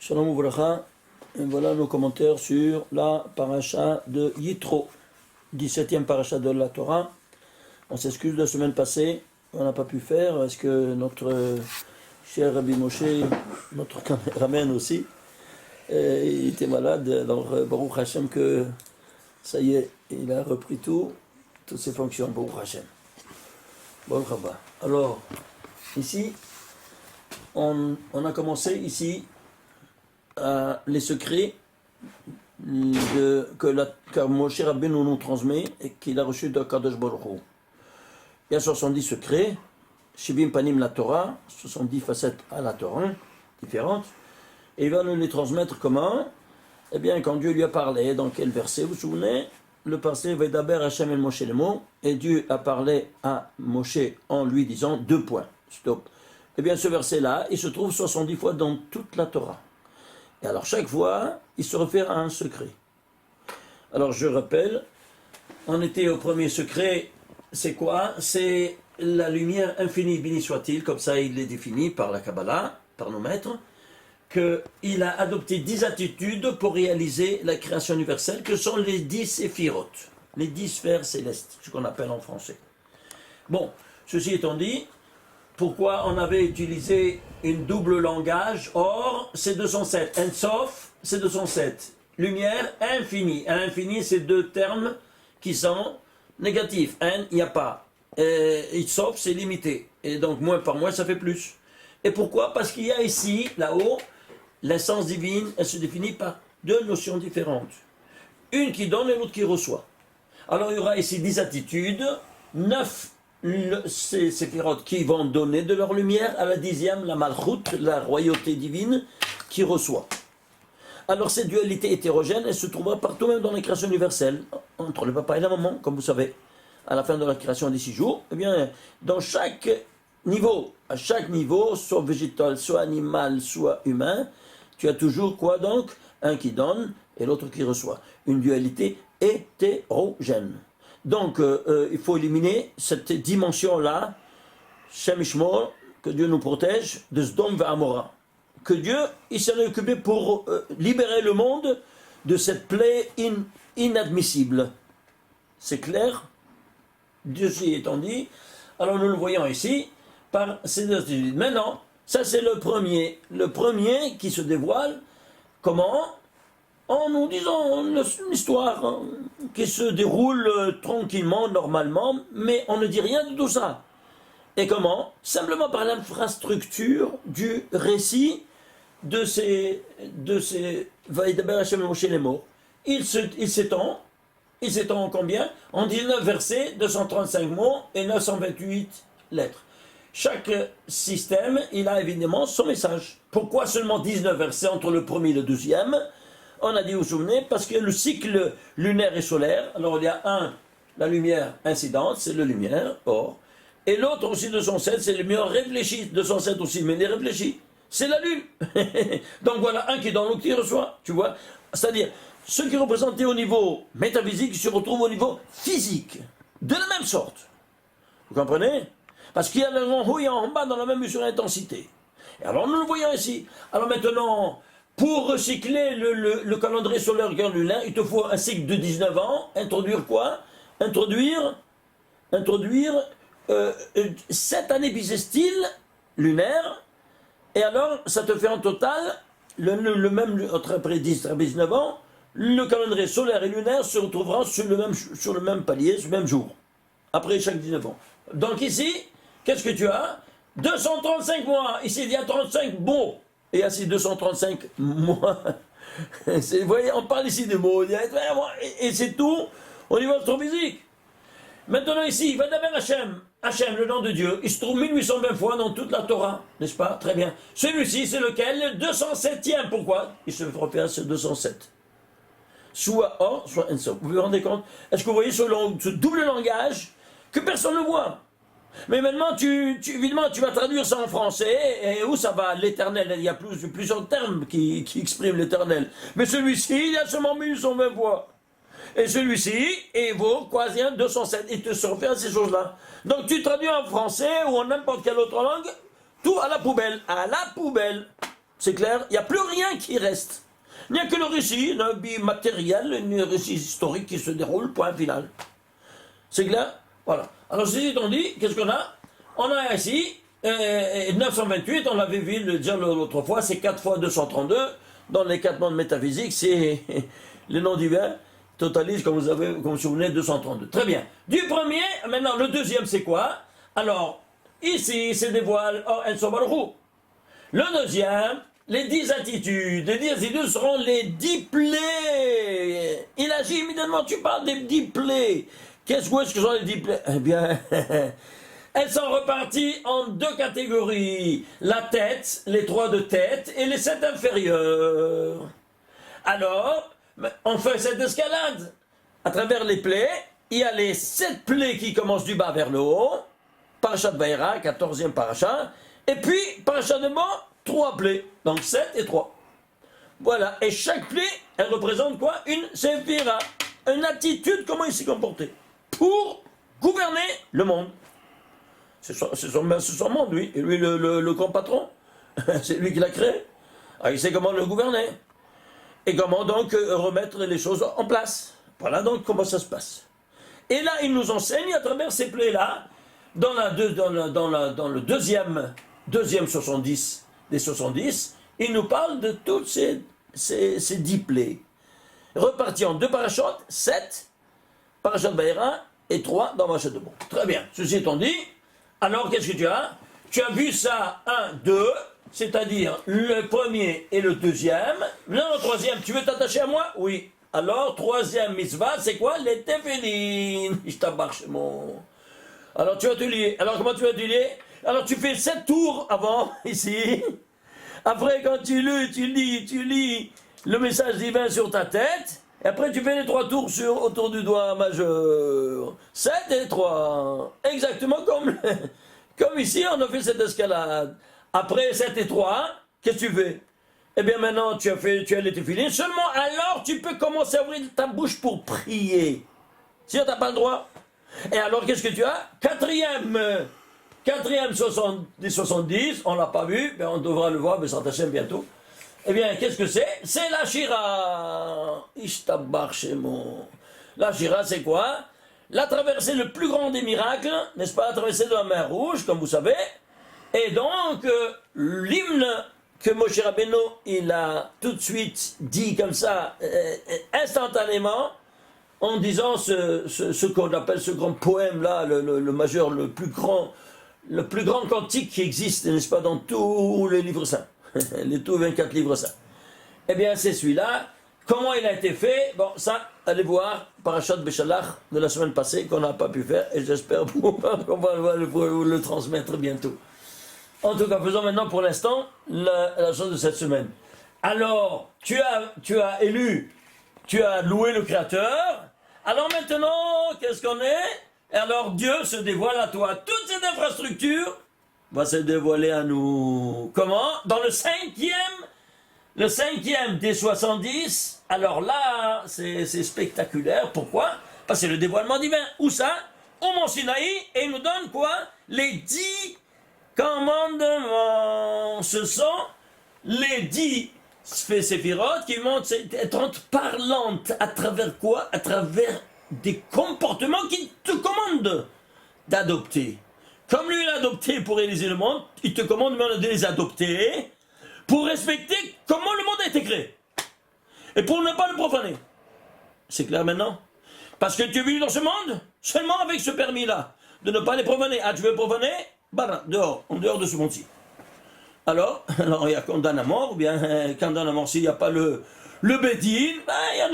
Shalom Ouvracha, et voilà nos commentaires sur la paracha de Yitro, 17e paracha de la Torah. On s'excuse la semaine passée, on n'a pas pu faire parce que notre cher Rabbi Moshe, notre caméraman aussi, il était malade. Alors Baruch Hashem que ça y est, il a repris toutes ses fonctions, Baruch Hashem. Baruch Haba. Alors, ici, on a commencé ici les secrets que Moshe Rabbeinu nous transmet et qu'il a reçu de Kadosh Baruch Hu. Il y a 70 secrets, Shivim Panim la Torah, 70 facettes à la Torah, différentes, et il va nous les transmettre comment? Eh bien, quand Dieu lui a parlé, dans quel verset, vous vous souvenez? Le verset Vedaber Hashem el Moshe Lemo, et Dieu a parlé à Moshe en lui disant 2 points. Stop. Eh bien, ce verset-là, il se trouve 70 fois dans toute la Torah. Et alors, chaque fois, il se réfère à un secret. Alors, je rappelle, on était au premier secret, c'est quoi? C'est la lumière infinie, béni soit-il, comme ça il est défini par la Kabbalah, par nos maîtres, qu'il a adopté 10 attitudes pour réaliser la création universelle, que sont les 10 séphirotes, les 10 sphères célestes, ce qu'on appelle en français. Bon, ceci étant dit, pourquoi on avait utilisé une double langage? Or, c'est 207. Ensof, c'est 207. Lumière, infinie. À l'infini, c'est 2 termes qui sont négatifs. Un, il n'y a pas. Sof, c'est limité. Et donc, moins par moins, ça fait plus. Et pourquoi? Parce qu'il y a ici, là-haut, l'essence divine, elle se définit par 2 notions différentes. Une qui donne et l'autre qui reçoit. Alors, il y aura ici 10 attitudes, 9 ces séphirotes qui vont donner de leur lumière, à la 10e, la malchut, la royauté divine, qui reçoit. Alors cette dualité hétérogène, elle se trouvera partout même dans la création universelle, entre le papa et la maman, comme vous savez, à la fin de la création des 6 jours. Eh bien, dans chaque niveau, à chaque niveau, soit végétal, soit animal, soit humain, tu as toujours quoi donc? Un qui donne et l'autre qui reçoit. Une dualité hétérogène. Donc, il faut éliminer cette dimension-là, Shem Ishmor, que Dieu nous protège, de Sdom et Amora. Que Dieu, il s'en est occupé pour libérer le monde de cette plaie inadmissible. C'est clair? Dieu s'y étant dit. Alors, nous le voyons ici, par ces 2 attitudes. Maintenant, ça c'est le premier qui se dévoile. Comment? En nous disant une histoire qui se déroule tranquillement, normalement, mais on ne dit rien de tout ça. Et comment? Simplement par l'infrastructure du récit de ces Vaïdaber Hashem Moshe Lemo. Il s'étend en combien? En 19 versets, 235 mots et 928 lettres. Chaque système, il a évidemment son message. Pourquoi seulement 19 versets entre le premier et le 2e? On a dit, vous vous souvenez, parce que le cycle lunaire et solaire, alors il y a la lumière incidente, c'est la lumière, or, et l'autre aussi 207, c'est la lumière réfléchie, 207 aussi, mais les réfléchis, c'est la lune. Donc voilà, un qui est dans l'autre qui reçoit, tu vois. C'est-à-dire, ce qui est représenté au niveau métaphysique se retrouve au niveau physique, de la même sorte. Vous comprenez? Parce qu'il y a en haut et en bas dans la même mesure d'intensité. Et alors nous le voyons ici. Alors maintenant, pour recycler le calendrier solaire lunaire, il te faut un cycle de 19 ans. Introduire quoi? Introduire 7 années bissextiles lunaires. Et alors, ça te fait en total, le même, après 10, après 19 ans, le calendrier solaire et lunaire se retrouveront sur le même palier, sur le même jour. Après chaque 19 ans. Donc ici, qu'est-ce que tu as? 235 mois. Ici, il y a 35 mots. Et ainsi 235 mois. Vous voyez, on parle ici de mots. Et c'est tout au niveau astrophysique. Maintenant ici, il va d'abord Hachem. Hachem, le nom de Dieu, il se trouve 1820 fois dans toute la Torah. N'est-ce pas? Très bien. Celui-ci, c'est lequel? Le 207e. Pourquoi? Il se réfère à ce 207. Soit Or, soit Ensof. Vous vous rendez compte? Est-ce que vous voyez ce double langage que personne ne voit? Mais maintenant, évidemment, tu vas traduire ça en français, et où ça va? L'éternel, il y a plusieurs termes qui expriment l'éternel. Mais celui-ci, il a seulement 1820 fois. Et celui-ci, il vaut quasi 207. Il te se refait à ces choses-là. Donc tu traduis en français ou en n'importe quelle autre langue, tout à la poubelle. À la poubelle. C'est clair? Il n'y a plus rien qui reste. Il n'y a que le récit, le matériel, le récit historique qui se déroule, point final. C'est clair? Voilà. Alors, ceci étant dit, qu'est-ce qu'on a? On a ici 928, on l'avait vu le dire l'autre fois, c'est 4 fois 232. Dans les 4 mondes métaphysiques, c'est les noms divins totalisent, comme vous vous souvenez, 232. Très bien. Du premier, maintenant, le deuxième, c'est quoi? Alors, ici, c'est dévoile, elles sont Baruch. Le deuxième, les 10 attitudes. Les 10 attitudes seront les 10 plaies. Il agit immédiatement, tu parles des 10 plaies. Qu'est-ce que sont les 10 plaies? Eh bien, elles sont reparties en 2 catégories. La tête, les 3 de tête et les 7 inférieurs. Alors, on fait cette escalade. À travers les plaies, il y a les 7 plaies qui commencent du bas vers le haut. Parashat Vaïra, 14e parasha. Et puis, parashat de bas, 3 plaies. Donc 7 et 3. Voilà. Et chaque plaie, elle représente quoi? Une séphira. Une attitude, comment il s'est comporté. Pour gouverner le monde. C'est son monde, lui. Et lui, le grand patron. C'est lui qui l'a créé. Alors, il sait comment le gouverner. Et comment donc remettre les choses en place. Voilà donc comment ça se passe. Et là, il nous enseigne à travers ces plaies-là, dans le deuxième 70 des 70, il nous parle de toutes ces 10 plaies. Reparties en 2 parachutes, 7, parachutes Baïra et 3 dans Parashat de Bon. Très bien. Ceci étant dit, alors qu'est-ce que tu as? Tu as vu ça 1, 2, c'est-à-dire le premier et le deuxième. Non, le troisième, tu veux t'attacher à moi? Oui. Alors, troisième mitzvah, c'est quoi? Les tefillin. Je t'abarche mon... Alors, tu vas te lier. Alors, comment tu vas te lier? Alors, tu fais 7 tours avant, ici. Après, quand tu lis le message divin sur ta tête. Et après, tu fais les 3 tours autour du doigt majeur. 7 et 3. Exactement comme ici, on a fait cette escalade. Après 7 et 3, qu'est-ce que tu fais? Eh bien, maintenant, tu as les téfilines. Seulement, alors, tu peux commencer à ouvrir ta bouche pour prier. Si tu n'as pas le droit. Et alors, qu'est-ce que tu as? Quatrième des 70, on ne l'a pas vu, mais on devra le voir, mais ça t'achève bientôt. Eh bien, qu'est-ce que c'est? C'est la Shira. Ishtabar Shemo. La Shira, c'est quoi? La traversée le plus grand des miracles, n'est-ce pas? La traversée de la mer Rouge, comme vous savez. Et donc, l'hymne que Moshe Rabbeinu, il a tout de suite dit comme ça, instantanément, en disant ce qu'on appelle ce grand poème-là, le majeur, le plus grand cantique qui existe, n'est-ce pas, dans tous les livres saints, les tous 24 livres saints. Eh bien, c'est celui-là. Comment il a été fait? Bon, ça, allez voir Parashat Beshalach de la semaine passée, qu'on n'a pas pu faire, et j'espère qu'on va le transmettre bientôt. En tout cas, faisons maintenant pour l'instant la chose de cette semaine. Alors, tu as loué le Créateur. Alors maintenant, qu'est-ce qu'on est? Et alors Dieu se dévoile à toi. Toute cette infrastructure va se dévoiler à nous. Comment? Dans le cinquième des 70. Alors là, c'est spectaculaire. Pourquoi? Parce que c'est le dévoilement divin. Où ça? Au Mont Sinaï. Et il nous donne quoi? Les 10 commandements. Ce sont les 10 séphirotes qui vont être parlantes. À travers quoi? À travers des comportements qui te commandent d'adopter. Comme lui l'a adopté pour réaliser le monde, il te commande de les adopter pour respecter comment le monde a été créé. Et pour ne pas le profaner. C'est clair maintenant? Parce que tu es venu dans ce monde seulement avec ce permis-là, de ne pas les profaner. Ah, tu veux profaner? Bah, dehors, en dehors de ce monde-ci. Alors, il y a condamné à mort, ou bien condamné à mort s'il n'y a pas le Bédine, ben, il y a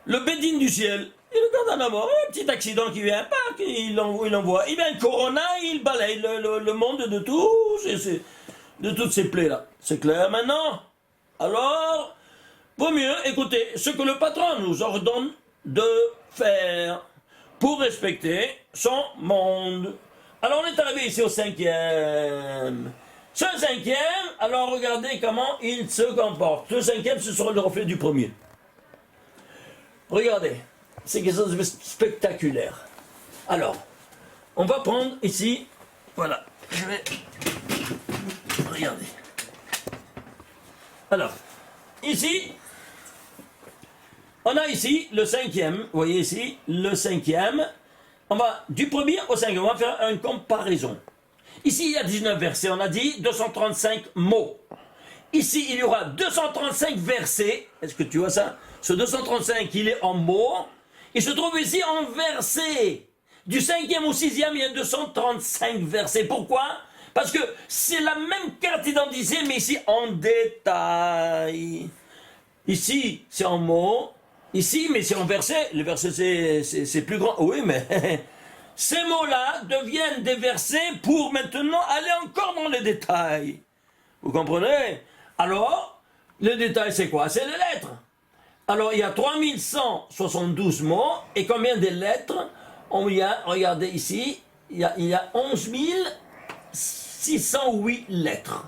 le Bédine du ciel. Il le condamne à mort. Un petit accident qui vient, il envoie. Il vient un corona, il balaye le monde de toutes ces plaies-là. C'est clair maintenant? Alors, vaut mieux écouter ce que le patron nous ordonne de faire pour respecter son monde. Alors, on est arrivé ici au 5e. Ce 5e, alors regardez comment il se comporte. Ce 5e, ce sera le reflet du premier. Regardez, c'est quelque chose de spectaculaire. Alors, on va prendre ici, voilà, je vais, regardez. Alors, ici, on a ici le cinquième, vous voyez ici, le cinquième. On va du premier au cinquième, on va faire une comparaison. Ici, il y a 19 versets, on a dit 235 mots. Ici, il y aura 235 versets. Est-ce que tu vois ça? Ce 235, il est en mots. Il se trouve ici en versets. Du cinquième au sixième, il y a 235 versets. Pourquoi? Parce que c'est la même carte d'identité, mais ici en détail. Ici, c'est en mots. Ici, mais c'est en versets. Les versets, c'est plus grand. Oui, mais ces mots-là deviennent des versets pour maintenant aller encore dans les détails. Vous comprenez? Alors, le détail, c'est quoi? C'est les lettres. Alors, il y a 3172 mots. Et combien de lettres? On y a, regardez ici, il y a 11 608 lettres.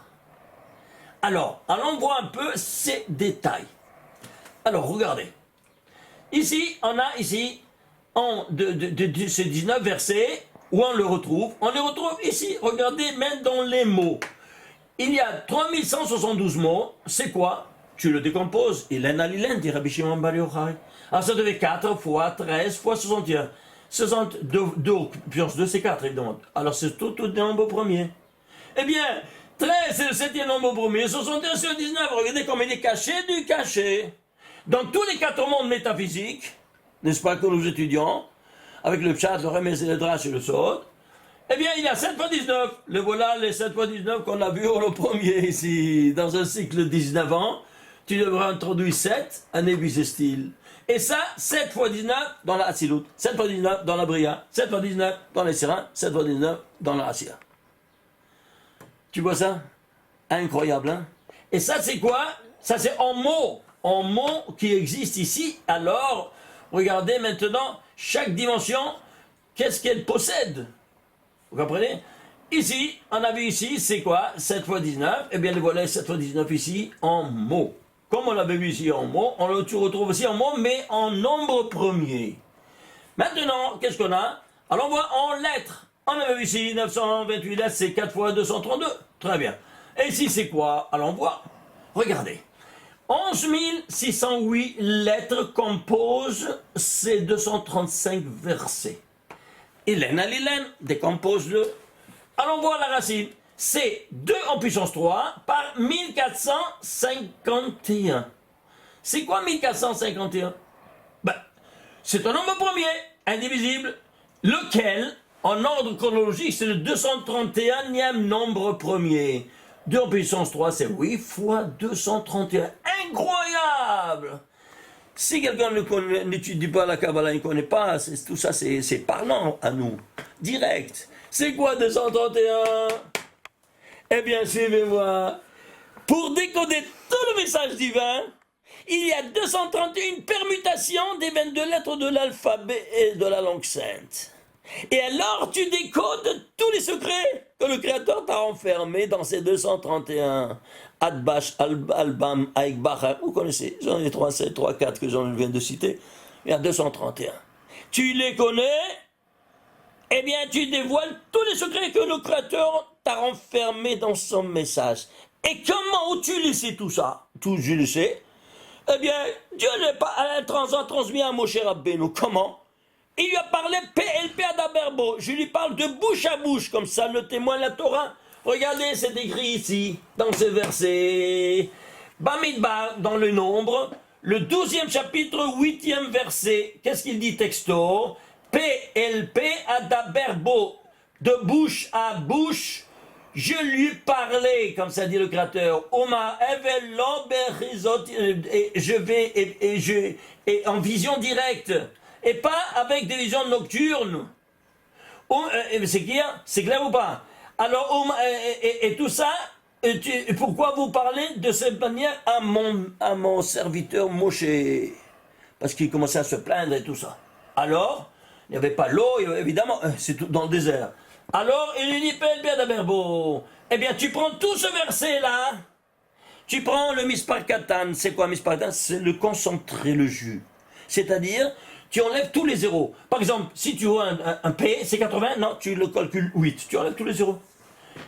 Alors, allons voir un peu ces détails. Alors, regardez. Ici, on a ici, ces 19 versets, où on le retrouve? On les retrouve ici, regardez, même dans les mots. Il y a 3172 mots, c'est quoi? Tu le décomposes, Ilen Alilen, dit Rabbi Shimon Bar Yochai. Alors ça devait 4 fois 13 fois 61. 62, puissance 2, c'est 4, évidemment. Alors c'est tout le nombre premier. Eh bien, 13, c'est le septième nombre premier, 61 sur 19, regardez comme il est caché du caché. Dans tous les 4 mondes métaphysiques, n'est-ce pas, que nous étudions, avec le Pshat, le Remez et le Drash et le Sod, eh bien, il y a 7 fois 19. Le voilà, les 7 fois 19 qu'on a vu au premier ici. Dans un cycle de 19 ans, tu devrais introduire 7 années bissextiles. Et ça, 7 fois 19 dans la Hatzilut, 7 fois 19 dans la Bria, 7 fois 19 dans les Sérins, 7 fois 19 dans la Asiya. Tu vois ça? Incroyable, hein? Et ça, c'est quoi? Ça, c'est en mots qui existent ici. Alors, regardez maintenant, chaque dimension, qu'est-ce qu'elle possède? Vous comprenez? Ici, on a vu ici, c'est quoi? 7 fois 19. Eh bien, le voilà 7 fois 19 ici, en mots. Comme on l'avait vu ici en mots, on le retrouve aussi en mots, mais en nombre premier. Maintenant, qu'est-ce qu'on a? Alors, on voit en lettres. On avait vu ici 928 lettres, c'est 4 fois 232. Très bien. Et ici, c'est quoi? Alors, on voit. Regardez. 11 608 lettres composent ces 235 versets. Ilen Alilen, décompose-le. Allons voir la racine. C'est 2 en puissance 3 par 1451. C'est quoi 1451? Ben, c'est un nombre premier, indivisible, lequel, en ordre chronologique, c'est le 231e nombre premier. 2 en puissance 3, c'est 8 fois 231. Incroyable! Si quelqu'un n'étudie pas la Kabbalah, il ne connaît pas, tout ça c'est parlant à nous, direct. C'est quoi 231? Eh bien, suivez-moi. Pour décoder tout le message divin, il y a 231 permutations des 22 lettres de l'alphabet et de la langue sainte. Et alors, tu décodes tous les secrets que le Créateur t'a enfermés dans ces 231. Adbash, Albam, Aikbach, vous connaissez, j'en ai 3, 7, 3, 4 que j'en viens de citer. Il y a 231. Tu les connais? Eh bien, tu dévoiles tous les secrets que le Créateur t'a renfermés dans son message. Et comment tu le sais tout ça? Tout, je le sais. Eh bien, Dieu l'a transmis à Moshe Rabbeinu. Comment? Il lui a parlé PLP Adaberbo. Je lui parle de bouche à bouche, comme ça le témoin la Torah. Regardez, c'est écrit ici, dans ce verset. Bamidbar, dans le nombre, le 12e chapitre, 8e verset. Qu'est-ce qu'il dit texto? PLP Adaberbo. De bouche à bouche, je lui parlais, comme ça dit le Créateur. Oma Evelon Berizot, et je vais, et en vision directe. Et pas avec des visions nocturnes. C'est clair ou pas? Alors, et tout ça, pourquoi vous parlez de cette manière à mon serviteur Moshe? Parce qu'il commençait à se plaindre et tout ça. Alors, il n'y avait pas l'eau, évidemment, c'est tout dans le désert. Alors, il lui dit, eh bien, tu prends tout ce verset-là, tu prends le Mispar Katan. C'est quoi Mispar Katan? C'est le concentré, le jus. C'est-à-dire, tu enlèves tous les zéros. Par exemple, si tu vois un P, c'est 80, non, tu le calcules 8, tu enlèves tous les zéros.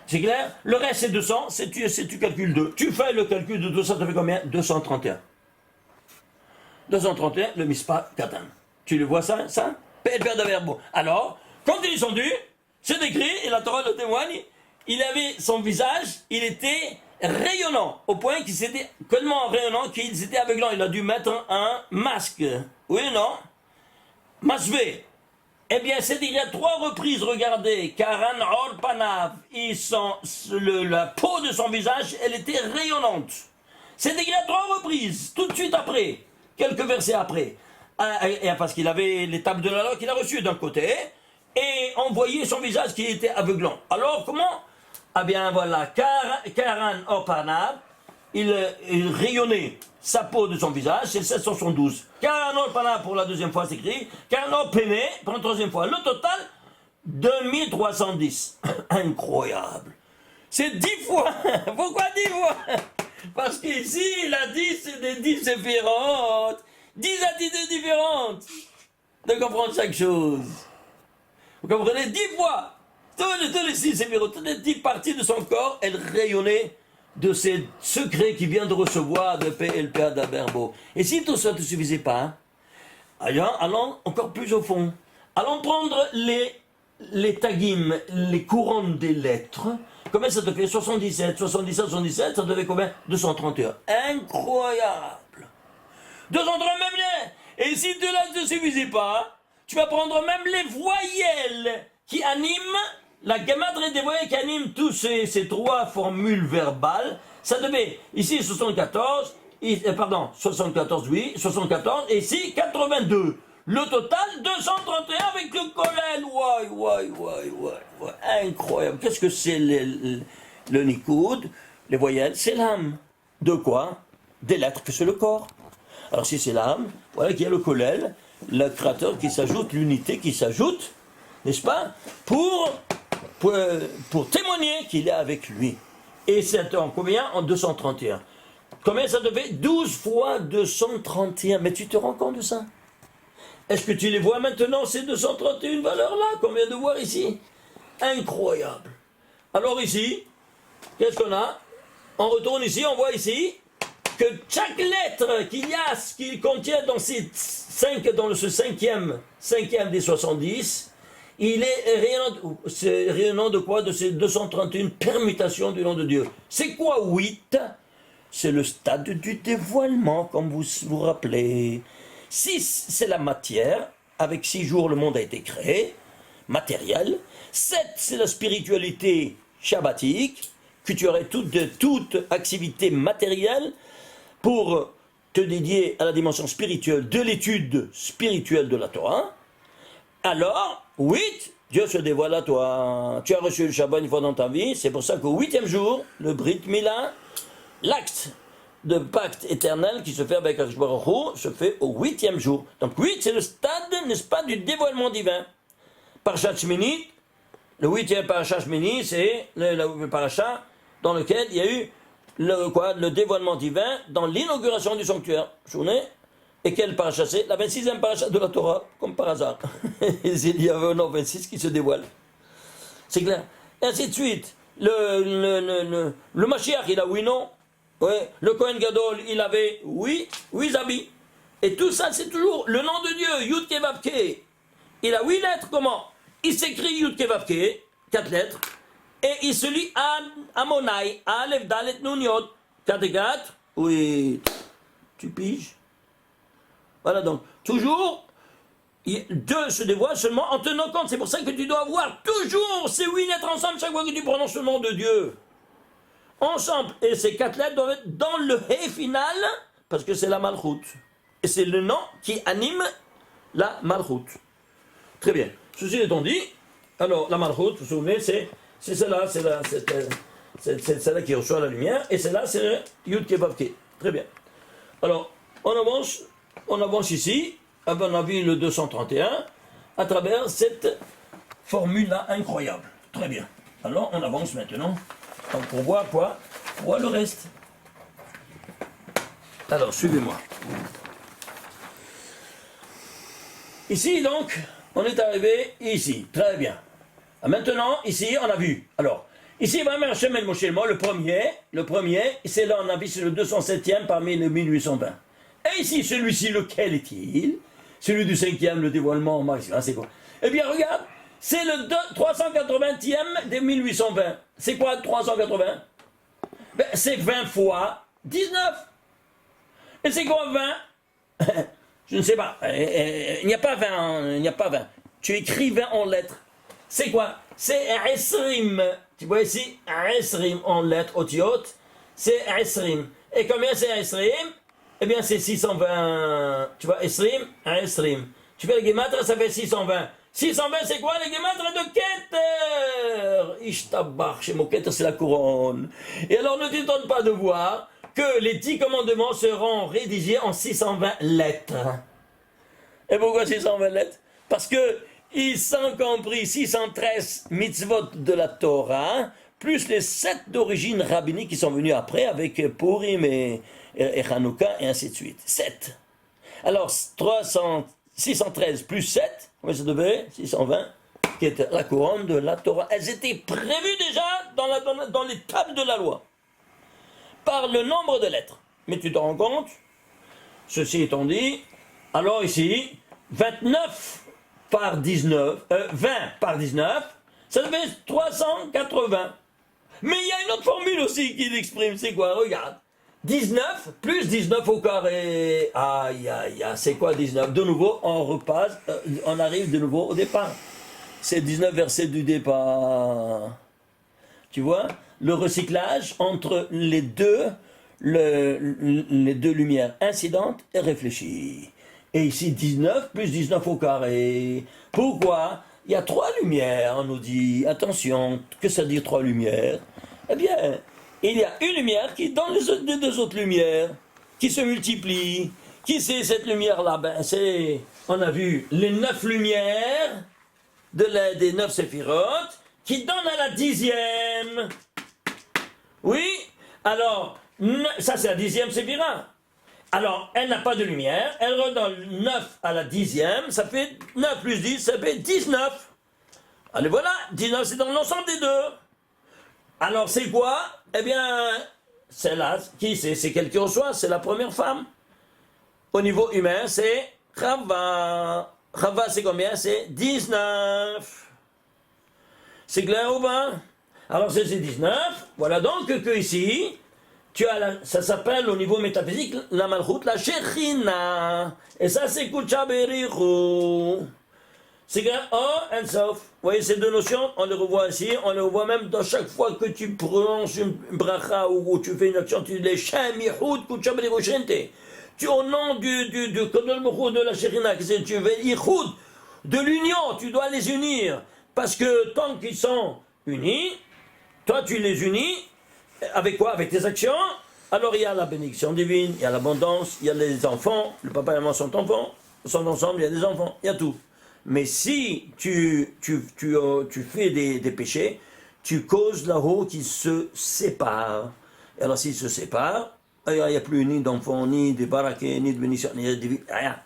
C'est clair? Le reste c'est 200, tu calcules 2. Tu fais le calcul de 200, ça fait combien? 231. 231, le mispa katan. Tu le vois ça? Père d'Averbo. Alors, quand il est descendu, c'est décrit, et la Torah le témoigne, il avait son visage, il était rayonnant, au point qu'il s'était tellement rayonnant qu'il était aveuglant. Il a dû mettre un masque. Oui ou non? Masvé. Eh bien, c'est il y a 3 reprises, regardez, Karan Or Panav, la peau de son visage, elle était rayonnante. C'est il y a 3 reprises, tout de suite après, quelques versets après. Et parce qu'il avait l'étape de la loi qu'il a reçue d'un côté, et on voyait son visage qui était aveuglant. Alors, comment? Ah bien, voilà, Karan Or Panav, il rayonnait sa peau de son visage, c'est 772. Karanor Pana pour la deuxième fois, c'est écrit. Karanor Péné pour la troisième fois. Le total, 2310. Incroyable. C'est 10 fois. Pourquoi 10 fois? Parce qu'ici, il a dit, c'est des 10 différentes. 10 attitudes différentes. De comprendre chaque chose. Vous comprenez? 10 fois. Tous les 6 séphirotes, toutes les 10 parties de son corps, elles rayonnaient de ces secrets qu'il vient de recevoir de PLPA d'Aberbo. Et si tout ça ne te suffisait pas, allons encore plus au fond. Allons prendre les tagim, les couronnes des lettres. Combien ça te fait? 77, 77, ça te fait combien? 231. Incroyable. 231 même les. Et si cela ne te suffisait pas, tu vas prendre même les voyelles qui animent la gematrie des voyelles qui animent tous ces 3 formules verbales. Ça devait, ici 74, 74, oui, 74, et ici 82. Le total, 231 avec le collèle. Ouais. Incroyable. Qu'est-ce que c'est le nikoud? Les voyelles, c'est l'âme. De quoi? Des lettres que c'est le corps. Alors si c'est l'âme, voilà qu'il y a le collèle, le créateur qui s'ajoute, l'unité qui s'ajoute, n'est-ce pas? Pour témoigner qu'il est avec lui. Et c'est en combien? En 231. Combien ça devait? 12 fois 231. Mais tu te rends compte de ça? Est-ce que tu les vois maintenant, ces 231 valeurs-là qu'on vient de voir ici? Incroyable. Alors ici, qu'est-ce qu'on a? On retourne ici, on voit ici que chaque lettre qu'il contient dans ce cinquième des 70, il est rayonnant de quoi? De ces 231 permutations du nom de Dieu. C'est quoi 8? C'est le stade du dévoilement, comme vous vous rappelez. 6, c'est la matière. Avec 6 jours, le monde a été créé, matériel. 7, c'est la spiritualité shabbatique, que tu aurais toute activité matérielle pour te dédier à la dimension spirituelle de l'étude spirituelle de la Torah. Alors, 8, Dieu se dévoile à toi. Tu as reçu le Shabbat une fois dans ta vie, c'est pour ça qu'au 8e jour, le Brit Mila, l'acte de pacte éternel qui se fait avec Akadosh Baruch Hu, se fait au 8e jour. Donc 8, c'est le stade, n'est-ce pas, du dévoilement divin. Parashat Shmini, le 8e Parashat Shmini, c'est le parashat dans lequel il y a eu le dévoilement divin dans l'inauguration du sanctuaire. Journée. Et quel parachat c'est? La 26e parachat de la Torah, comme par hasard. Il y avait un an 26 qui se dévoile. C'est clair. Et ainsi de suite. Le Mashiach, il a 8 noms. Ouais. Le Kohen Gadol, il avait 8 habits. Et tout ça, c'est toujours le nom de Dieu, Yud Ke Vav Ke. Il a 8 lettres, comment? Il s'écrit Yud Ke Vav Ke, 4 lettres. Et il se lit Amonai, Aleph Dalet Nun Yod, 4 et 4. Oui, tu piges. Voilà donc, toujours, Dieu se dévoile seulement en tenant compte. C'est pour ça que tu dois avoir toujours ces 8 lettres ensemble chaque fois que tu prononces le nom de Dieu. Ensemble. Et ces 4 lettres doivent être dans le He final, parce que c'est la Malchut. Et c'est le nom qui anime la Malchut. Très bien. Ceci étant dit, alors la Malchut, vous vous souvenez, c'est celle-là, c'est celle-là qui reçoit la lumière, et celle-là, c'est le Yud Ke Vav Ke. Très bien. Alors, on avance ici, à mon avis le 231, à travers cette formule-là incroyable. Très bien. Alors, on avance maintenant pour voir quoi? Pour voir le reste. Alors, suivez-moi. Ici, donc, on est arrivé ici. Très bien. Maintenant, ici, on a vu. Alors, Ici, Vamer Hashem El Moshe, le premier, c'est là, on a vu, c'est le 207e parmi les 1820. Et ici, celui-ci, lequel est-il? Celui du 5e, le dévoilement maximum, c'est quoi? Eh bien, regarde, c'est le 380e des 1820. C'est quoi 380? Ben, c'est 20 fois 19. Et c'est quoi 20? Je ne sais pas. Il n'y a pas 20. Il n'y a pas 20. Tu écris 20 en lettres. C'est quoi? C'est Esrim. Tu vois ici, Esrim en lettres otiotes. C'est Esrim. Et combien c'est Esrim? Eh bien, c'est 620. Tu vois, Esrim, Esrim. Tu fais le guématre, ça fait 620. 620, c'est quoi les guématres de Keter? Ishtabach, chez mon Keter, c'est la couronne. Et alors, ne t'étonne pas de voir que les 10 commandements seront rédigés en 620 lettres. Et pourquoi 620 lettres? Parce que ils sont compris 613 mitzvot de la Torah, plus les 7 d'origine rabbinique qui sont venus après, avec Purim et Hanouka, et ainsi de suite. 7. Alors, 613 plus 7, comment ça devait? 620, qui était la couronne de la Torah. Elles étaient prévues déjà dans les tables de la loi, par le nombre de lettres. Mais tu te rends compte? Ceci étant dit, alors ici, 29 par 19, 20 par 19, ça fait 380. Mais il y a une autre formule aussi qui l'exprime, c'est quoi? Regarde. 19 plus 19 au carré. Aïe, aïe, aïe, c'est quoi 19? De nouveau, on repasse, on arrive de nouveau au départ. C'est 19 versets du départ. Tu vois? Le recyclage entre les deux lumières incidentes et réfléchies. Et ici, 19 plus 19 au carré. Pourquoi? Il y a 3 lumières, on nous dit. Attention, que ça dit 3 lumières? Eh bien, il y a une lumière qui est dans les 2 autres lumières, qui se multiplient. Qui c'est cette lumière-là? Ben, c'est, on a vu les 9 lumières des 9 séphirotes qui donnent à la 10e. Oui? Alors, ça c'est la 10e séphira. Alors, elle n'a pas de lumière, elle redonne 9 à la 10e, ça fait 9 plus 10, ça fait 19. Allez, voilà, 19 c'est dans l'ensemble des 2. Alors, c'est quoi? Eh bien, c'est là, qui c'est? C'est quelle qui reçoit? C'est la première femme. Au niveau humain, c'est Chava. Chava, c'est combien? C'est 19. C'est clair ou pas? Alors, c'est 19. Voilà donc que ici, tu as ça s'appelle au niveau métaphysique la Malchut, la Shechina. Et ça, c'est Kucha Berichu. C'est clair? Oh, and sof. Vous voyez ces 2 notions? On les revoit ici, on les revoit même dans chaque fois que tu prononces une bracha ou tu fais une action, tu dis les Shem Yichud Kucha Berichu Shente. Tu, au nom du Kodol Mouchou de la Shechina, tu veux Yichud, de l'union, tu dois les unir. Parce que tant qu'ils sont unis, toi tu les unis, avec quoi? Avec tes actions. Alors il y a la bénédiction divine, il y a l'abondance, il y a les enfants, le papa et la maman sont enfants, sont ensemble, il y a des enfants, il y a tout. Mais si tu fais des péchés, tu causes là-haut qu'ils se séparent. Et alors s'ils se séparent, il n'y a plus ni d'enfants, ni de baraquets, ni de bénédiction, ni de rien.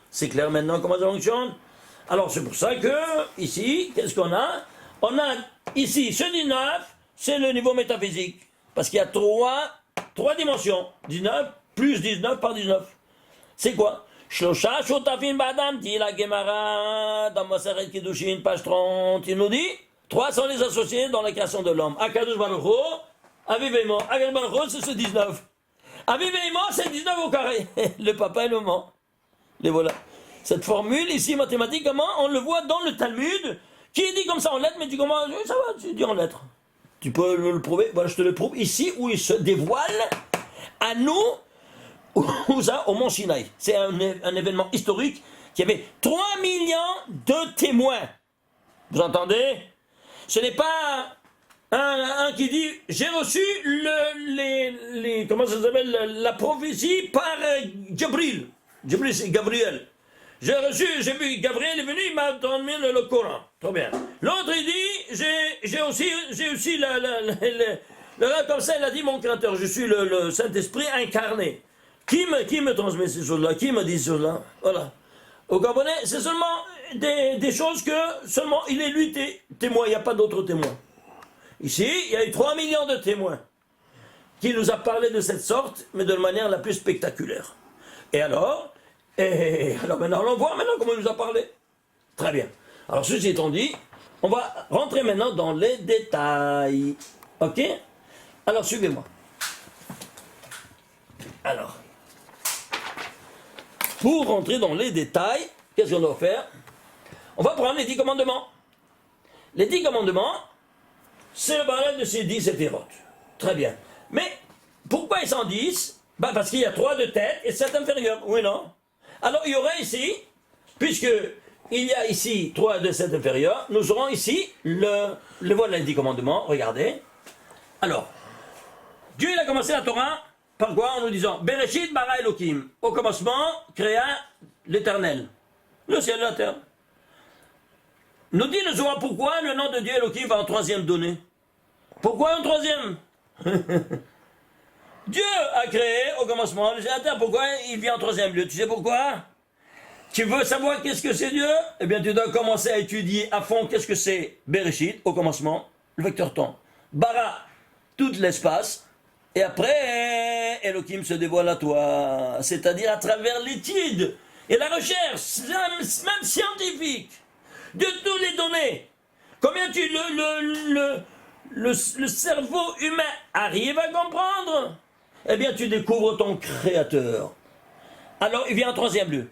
C'est clair maintenant comment ça fonctionne? Alors c'est pour ça que, ici, qu'est-ce qu'on a? On a ici, ce 19, c'est le niveau métaphysique. Parce qu'il y a 3 dimensions. 19 plus 19 par 19. C'est quoi? Shlosha shotafim badam, dit la Gemara, dans Maseret Kiddushin, page 30. Il nous dit, 3 sont les associés dans la création de l'homme. Akadosh Baruch Hu, Aviv et Mo. Akadosh Baruch Hu, c'est ce 19. Aviv et Mo, c'est 19 au carré. Le papa et le maman. Les voilà. Cette formule ici, mathématiquement, on le voit dans le Talmud, qui est dit comme ça en lettres, mais tu commences, ça va, tu dis en lettres. Tu peux le prouver, voilà, je te le prouve ici, où il se dévoile à nous, où ça, au Mont Sinaï. C'est un événement historique qui avait 3 millions de témoins. Vous entendez? Ce n'est pas un qui dit, j'ai reçu comment ça s'appelle, la prophétie par Gabriel. Gabriel, c'est Gabriel. J'ai vu, Gabriel est venu, il m'a donné le Coran. Trop bien. L'autre, il dit, j'ai aussi le comme ça, il a dit, mon créateur, je suis le Saint-Esprit incarné. Qui me transmet ces choses-là? Qui me dit ces choses-là? Voilà. Vous comprenez? C'est seulement des choses que, seulement, il est lui témoin, il n'y a pas d'autre témoin. Ici, il y a eu 3 millions de témoins qui nous a parlé de cette sorte, mais de manière la plus spectaculaire. Et alors maintenant, allons voir maintenant comment il nous a parlé. Très bien. Alors, ceci étant dit, on va rentrer maintenant dans les détails. Ok? Alors, suivez-moi. Alors, pour rentrer dans les détails, qu'est-ce qu'on doit faire? On va prendre les 10 commandements. Les 10 commandements, c'est le barème de ces 10 séphirotes. Très bien. Mais, pourquoi ils sont 10? Parce qu'il y a 3 de tête et 7 inférieurs. Oui, non? Alors, il y aurait ici, puisque il y a ici 3 de 7 inférieurs, nous aurons ici le voilà les 10 commandements. Regardez. Alors, Dieu il a commencé la Torah par quoi? En nous disant Bereshit bara Elohim. Au commencement, créa l'Éternel, le ciel et la terre. Nous dit le Zohar pourquoi le nom de Dieu Elohim va en troisième donné. Pourquoi en troisième? Dieu a créé au commencement le ciel et la terre. Pourquoi il vient en troisième lieu? Tu sais pourquoi? Tu veux savoir qu'est-ce que c'est Dieu? Eh bien tu dois commencer à étudier à fond qu'est-ce que c'est Bereshit au commencement, le vecteur temps. Bara, tout l'espace. Et après, Elohim se dévoile à toi, c'est-à-dire à travers l'étude et la recherche, même scientifique, de toutes les données. Combien le cerveau humain arrive à comprendre? Eh bien, tu découvres ton créateur. Alors, il vient en troisième lieu.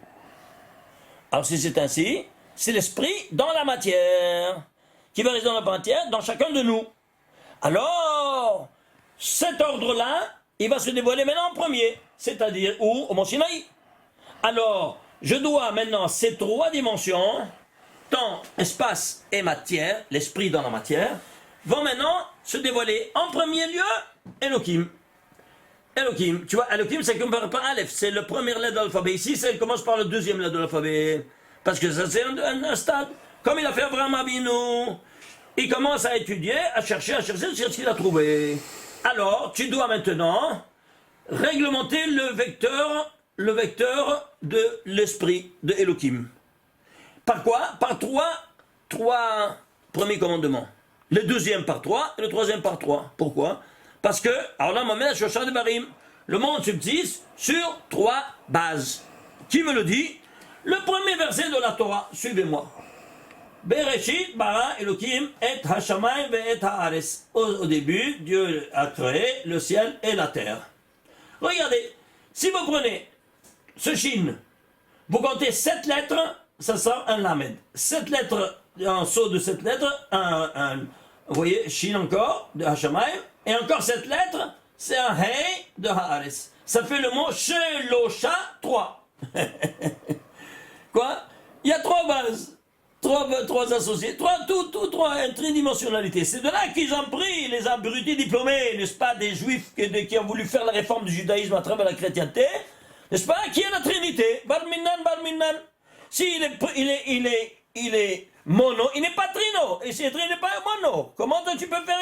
Alors, si c'est ainsi, c'est l'esprit dans la matière, qui va rester dans la matière, dans chacun de nous. Alors, cet ordre-là, il va se dévoiler maintenant en premier, c'est-à-dire où? Au Mont Sinaï. Alors, je dois maintenant ces 3 dimensions, temps, espace et matière, l'esprit dans la matière, vont maintenant se dévoiler en premier lieu Elohim. Elohim, tu vois, Elohim c'est comme par Aleph, c'est le premier lettre de l'alphabet. Ici, ça commence par le deuxième lettre de l'alphabet. Parce que ça, c'est un stade. Comme il a fait Abraham Avinu, il commence à étudier, à chercher sur ce qu'il a trouvé. Alors, tu dois maintenant réglementer le vecteur de l'esprit de Elohim. Par quoi? Par trois premiers commandements. Le deuxième par 3 et le troisième par 3. Pourquoi? Parce que, alors là, on met la Shoshan de Barim. Le monde subsiste sur 3 bases. Qui me le dit? Le premier verset de la Torah. Suivez-moi. Bereshit bara Elohim et hashamayim et haaretz. Au début, Dieu a créé le ciel et la terre. Regardez, si vous prenez ce shin, vous comptez 7 lettres, ça sort un lamed. 7 lettres, en saut de 7 lettres, vous voyez, shin encore, de hashamayim, et encore 7 lettres, c'est un hey de haaretz. Ça fait le mot shelosha 3. Quoi? Il y a 3 bases. 3 associés, 3 une tridimensionnalité. C'est de là qu'ils ont pris les abrutis diplômés, n'est-ce pas, des juifs qui ont voulu faire la réforme du judaïsme à travers la chrétienté, n'est-ce pas, qui est la Trinité. Barminan. Si il est mono, il n'est pas trino. Et si il n'est pas mono, comment tu peux faire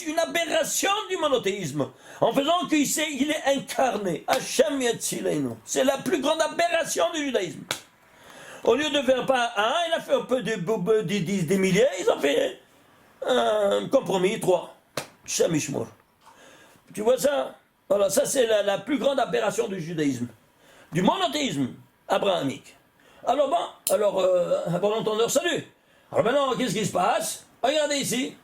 une aberration du monothéisme en faisant qu'il est incarné? Hashem Yetzilenu. C'est la plus grande aberration du judaïsme. Au lieu de faire pas un, il a fait un peu des milliers, ils ont fait un compromis, 3. Shamishmur. Tu vois ça? Voilà, ça c'est la plus grande aberration du judaïsme. Du monothéisme abrahamique. Alors bon, l'entendeur, salut. Alors maintenant, qu'est-ce qui se passe? Regardez ici.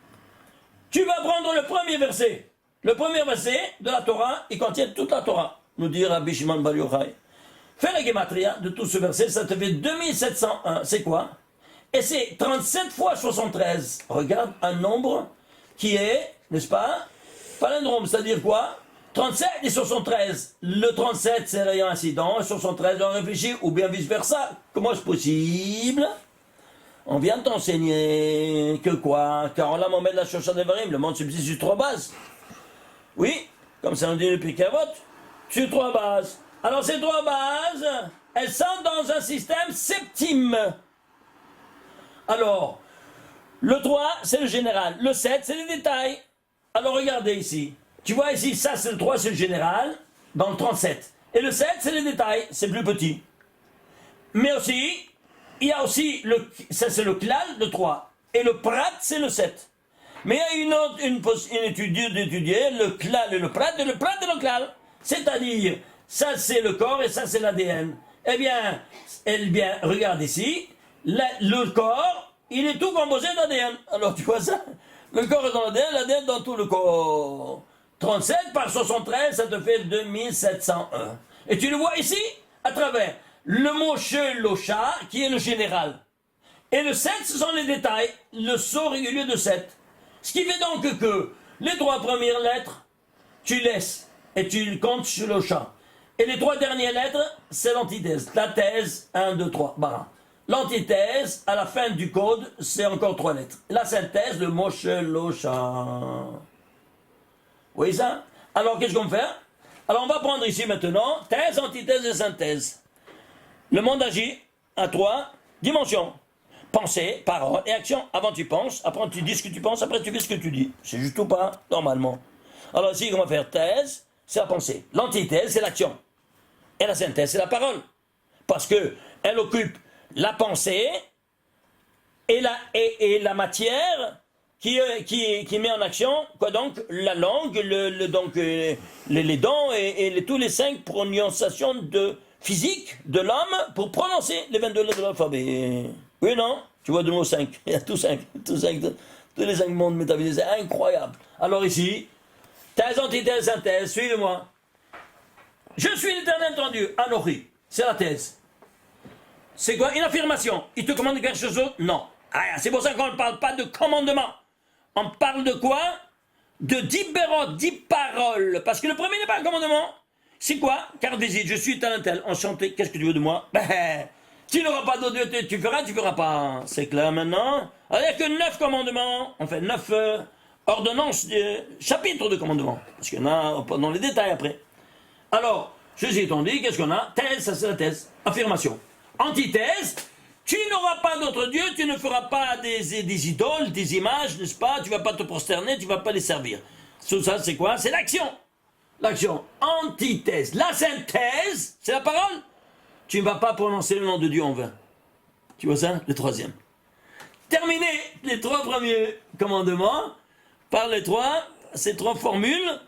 Tu vas prendre le premier verset. Le premier verset de la Torah, il contient toute la Torah. Nous dit Rabbi Shimon Bar Yochai. Fais la gematria de tout ce verset, ça te fait 2701. C'est quoi? Et c'est 37 fois 73. Regarde un nombre qui est, n'est-ce pas, palindrome, c'est-à-dire quoi? 37 et 73. Le 37, c'est rayon incident, et 73, on réfléchit, ou bien vice-versa. Comment est-ce possible? On vient de t'enseigner que quoi? Car là, on met de la Shoshan Devarim, le monde subsiste sur 3 bases. Oui, comme ça on dit le Pirkei Avot, sur 3 bases. Alors ces 3 bases, elles sont dans un système septime. Alors, le 3, c'est le général. Le 7, c'est les détails. Alors regardez ici. Tu vois ici, ça c'est le 3, c'est le général, dans le 37. Et le 7, c'est les détails, c'est plus petit. Mais aussi, il y a aussi, ça c'est le klal, le 3. Et le prat, c'est le 7. Mais il y a une autre, une étude d'étudier le klal et le prat et le prat et le klal. C'est-à-dire, ça c'est le corps et ça c'est l'ADN. Eh bien, regarde ici, le corps, il est tout composé d'ADN. Alors tu vois ça? Le corps est dans l'ADN, l'ADN dans tout le corps. 37 par 73, ça te fait 2701. Et tu le vois ici, à travers le mot Locha, qui est le général. Et le 7, ce sont les détails, le saut régulier de 7. Ce qui fait donc que les 3 premières lettres, tu laisses et tu comptes sur Locha. Et les 3 dernières lettres, c'est l'antithèse. La thèse, 1, 2, 3, barra. L'antithèse, à la fin du code, c'est encore 3 lettres. La synthèse, le mot Locha. Vous voyez ça? Alors, qu'est-ce qu'on fait? Alors, on va prendre ici maintenant thèse, antithèse et synthèse. Le monde agit à 3 dimensions. Pensée, parole et action. Avant tu penses, après tu dis ce que tu penses, après tu fais ce que tu dis. C'est juste ou pas? Normalement. Alors ici, on va faire thèse, c'est la pensée. L'antithèse, c'est l'action. Et la synthèse, c'est la parole. Parce que elle occupe la pensée et la matière qui met en action, quoi donc, la langue, les dents et tous les 5 prononciations physiques de l'homme pour prononcer les 22 lettres de l'alphabet. Oui, non? Tu vois, de mots 5. Il y a tous les 5 mondes métaphysisés. C'est incroyable. Alors ici, thèse, antithèse, synthèse, suivez-moi. Je suis l'Éternel ton Dieu. Anochi, c'est la thèse. C'est quoi? Une affirmation. Il te commande quelque chose d'autre? Non. Ah, c'est pour ça qu'on ne parle pas de commandement. On parle de quoi? De 10 bérotes, 10 paroles. Parce que le premier n'est pas un commandement. C'est quoi? Car visite, je suis tel. Enchanté, qu'est-ce que tu veux de moi? Tu n'auras pas d'autre Dieu, tu feras pas. C'est clair maintenant? Alors, il n'y a que 9 commandements. On fait 9 ordonnances, chapitres de commandements. Parce qu'il y en a dans les détails après. Alors, ceci étant dit, qu'est-ce qu'on a? Thèse, ça c'est la thèse. Affirmation. Antithèse, tu n'auras pas d'autre Dieu, tu ne feras pas des idoles, des images, n'est-ce pas? Tu ne vas pas te prosterner, tu ne vas pas les servir. Tout ça, c'est quoi? C'est l'action. L'action. Antithèse. La synthèse, c'est la parole. Tu ne vas pas prononcer le nom de Dieu en vain. Tu vois ça? Le 3e. Terminer les 3 premiers commandements par ces 3 formules,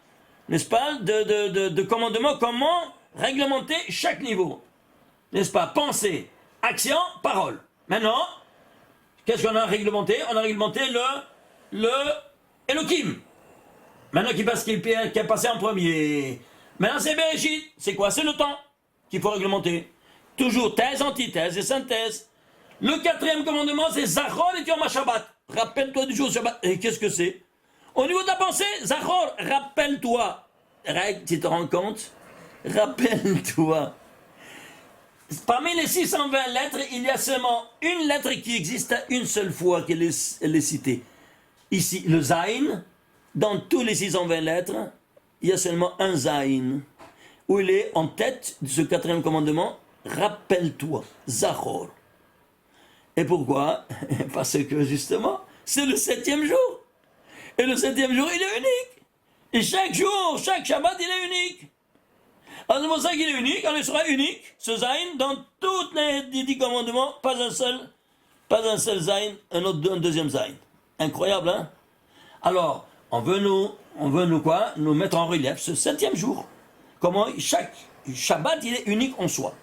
n'est-ce pas, de commandements, comment réglementer chaque niveau. N'est-ce pas? Pensée, action, parole. Maintenant, qu'est-ce qu'on a réglementé? On a réglementé le Elohim. Maintenant, qui a passé en premier. Maintenant, c'est Bereshit. C'est quoi? C'est le temps qu'il faut réglementer. Toujours thèse, antithèse et synthèse. Le 4e commandement, c'est Zachor et Yom HaShabbat. Rappelle-toi du jour Shabbat. Et qu'est-ce que c'est? Au niveau de la pensée, Zachor, rappelle-toi. Tu te rends compte? Rappelle-toi. Parmi les 620 lettres, il y a seulement une lettre qui existe une seule fois qu'elle est citée. Ici, le Zayin. Dans tous les 620 lettres, il y a seulement un Zayin. Où il est en tête de ce 4e commandement. Rappelle-toi, Zachor. Et pourquoi? Parce que justement, c'est le 7e jour. Et le 7e jour, il est unique. Et chaque jour, chaque Shabbat, il est unique. Alors c'est pour ça qu'il est unique, on sera unique, ce Zayin, dans tous les 10 commandements, pas un seul Zayin, un 2e Zayin. Incroyable, hein? Alors, on veut nous quoi? Nous mettre en relief ce 7e jour. Comment chaque Shabbat, il est unique en soi.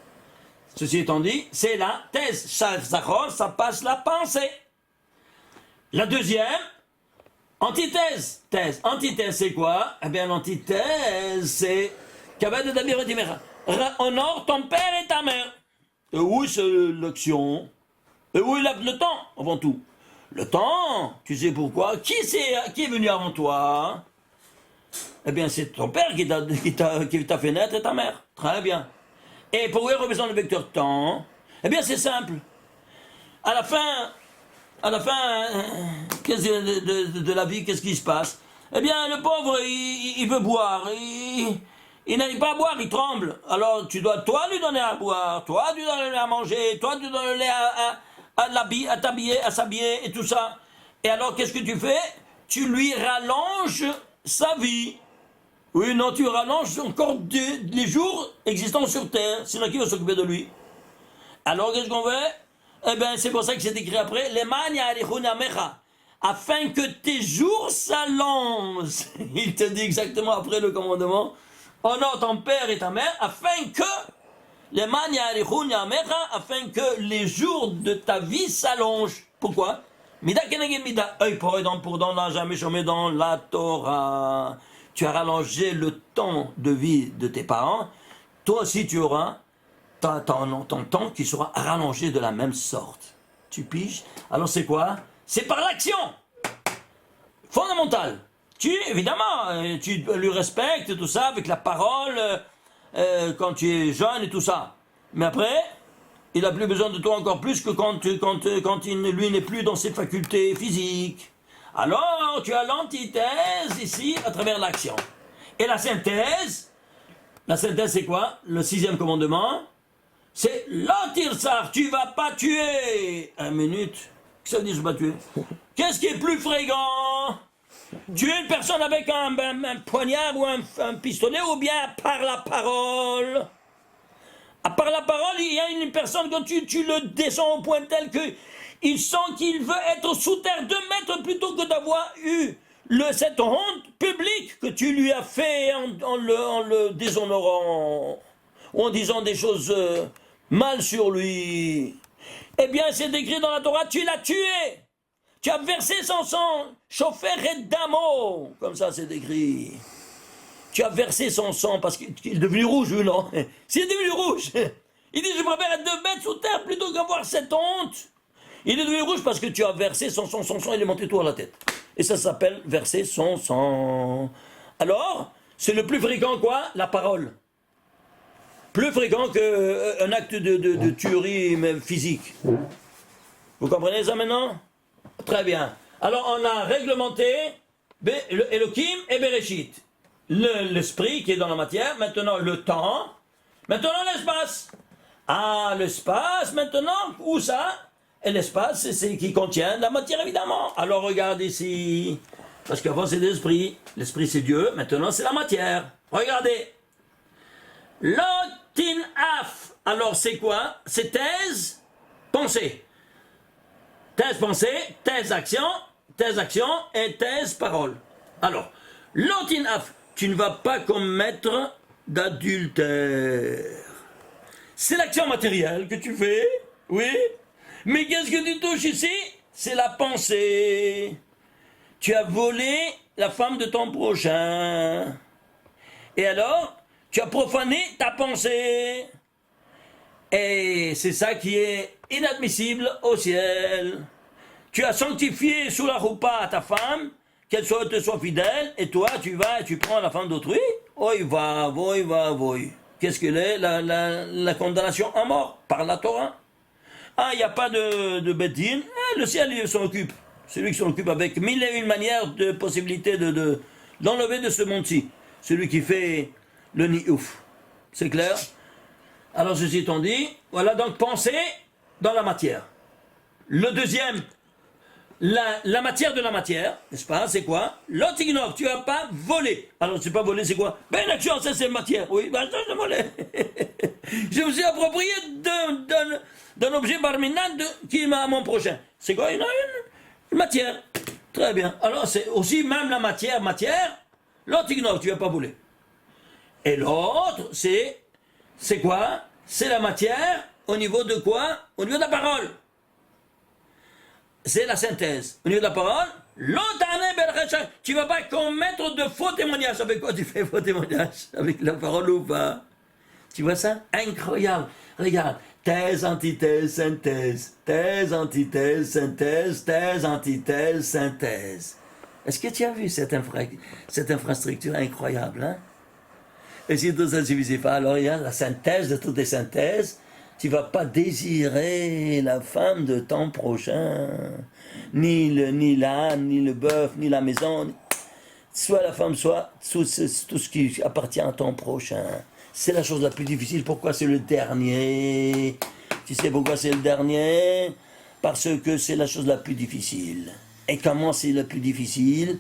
Ceci étant dit, c'est la thèse. Zachor, ça passe la pensée. La 2e, antithèse. Thèse. Antithèse, c'est quoi? Eh bien, l'antithèse, c'est honore ton père et ta mère. Et où c'est l'action? Et où est le temps, avant tout? Le temps, tu sais pourquoi? Qui est venu avant toi? Eh bien, c'est ton père qui t'a fait naître et ta mère. Très bien. Et pourquoi il représente le vecteur temps? Eh bien, c'est simple. À la fin de la vie, qu'est-ce qui se passe? Eh bien, le pauvre, il veut boire. Il n'arrive pas à boire, il tremble. Alors, tu dois, toi, lui donner à boire. Toi, tu dois lui donner à manger. Toi, tu dois lui donner à t'habiller, à s'habiller et tout ça. Et alors, qu'est-ce que tu fais? Tu lui rallonges sa vie. Oui, non, tu rallonges encore les jours existants sur Terre. Sinon, qui va s'occuper de lui? Alors, qu'est-ce qu'on fait? Eh bien, c'est pour ça que c'est écrit après. afin que tes jours s'allongent. Il te dit exactement après le commandement, honore ton père et ta mère, afin que afin que les jours de ta vie s'allongent. Pourquoi? Mida keneged mida, œil pour œil, dent pour dent, n'a jamais chômé dans la Torah. Tu as rallongé le temps de vie de tes parents, toi aussi tu auras ton temps qui sera rallongé de la même sorte. Tu piges? Alors c'est quoi? C'est par l'action fondamentale. Évidemment, tu lui respectes tout ça avec la parole quand tu es jeune et tout ça. Mais après, il n'a plus besoin de toi encore plus que quand lui n'est plus dans ses facultés physiques. Alors, tu as l'antithèse ici à travers l'action. Et la synthèse c'est quoi? Le 6e commandement, c'est l'antirsar, tu vas pas tuer. 1 minute, qu'est-ce que ça veut dire je vais pas tuer? Qu'est-ce qui est plus fréquent? Tuer une personne avec un poignard ou un pistolet ou bien par la parole? Par la parole, il y a une personne, quand tu le descends au point tel qu'il sent qu'il veut être sous terre 2 mètres plutôt que d'avoir eu cette honte publique que tu lui as fait en le déshonorant, ou en disant des choses mal sur lui. Eh bien, c'est décrit dans la Torah, tu l'as tué. Tu as versé son sang, chauffé et d'amo. Comme ça, c'est décrit. Tu as versé son sang parce qu'il est devenu rouge, ou non? S'il est devenu rouge, il dit, je préfère être 2 mètres sous terre plutôt qu'avoir cette honte. Il est devenu rouge parce que tu as versé son sang, il est monté tout à la tête. Et ça s'appelle verser son sang. Alors, c'est le plus fréquent quoi? La parole. Plus fréquent qu'un acte de tuerie même physique. Vous comprenez ça maintenant? Très bien. Alors on a réglementé Elohim et Bereshit. L'esprit qui est dans la matière, maintenant le temps, maintenant l'espace. Ah, l'espace maintenant, où ça? Et l'espace, c'est qui contient la matière évidemment. Alors regarde ici, parce qu'avant c'est l'esprit, l'esprit c'est Dieu, maintenant c'est la matière. Regardez. Lotinaf, alors c'est quoi? C'est thèse, pensée. Thèse pensée, thèse action et thèse parole. Alors, lotinaf, tu ne vas pas commettre d'adultère. C'est l'action matérielle que tu fais, oui. Mais qu'est-ce que tu touches ici? C'est la pensée. Tu as volé la femme de ton prochain. Et alors, tu as profané ta pensée. Et c'est ça qui est inadmissible au ciel. Tu as sanctifié sous la roupa ta femme, qu'elle te soit fidèle, et toi tu vas et tu prends la femme d'autrui. Oi va. Qu'est-ce qu'elle est? La condamnation à mort par la Torah. Ah, il n'y a pas de bédine. Le ciel il s'en occupe. C'est lui qui s'en occupe avec 1001 manières de possibilités d'enlever de ce monde-ci. Celui qui fait le niouf. C'est clair? Alors ceci étant dit, voilà donc penser dans la matière. Le deuxième, la matière de la matière, n'est-ce pas? C'est quoi? L'otignov, tu n'as pas volé. Alors c'est pas volé, c'est quoi? Ben une action, ça c'est matière. Oui, ben ça c'est volé. Je me suis approprié d'un objet barminan qui m'a à mon prochain. C'est quoi? Une matière. Très bien. Alors c'est aussi même la matière, l'otignov, tu n'as pas volé. Et l'autre, c'est quoi? C'est la matière au niveau de quoi? Au niveau de la parole. C'est la synthèse. Au niveau de la parole, tu ne vas pas commettre de faux témoignages. Avec quoi tu fais faux témoignages? Avec la parole ou pas? Tu vois ça? Incroyable. Regarde. Thèse, antithèse, synthèse. Thèse, antithèse, synthèse. Thèse, antithèse, synthèse. Est-ce que tu as vu cette infrastructure incroyable, hein? Et si tout ça ne suffisait pas, alors il y a la synthèse de toutes les synthèses. Tu ne vas pas désirer la femme de ton prochain, ni l'âne, ni le bœuf, ni la maison, soit la femme, soit tout ce qui appartient à ton prochain. C'est la chose la plus difficile. Pourquoi c'est le dernier? Tu sais pourquoi c'est le dernier? Parce que c'est la chose la plus difficile. Et comment c'est la plus difficile?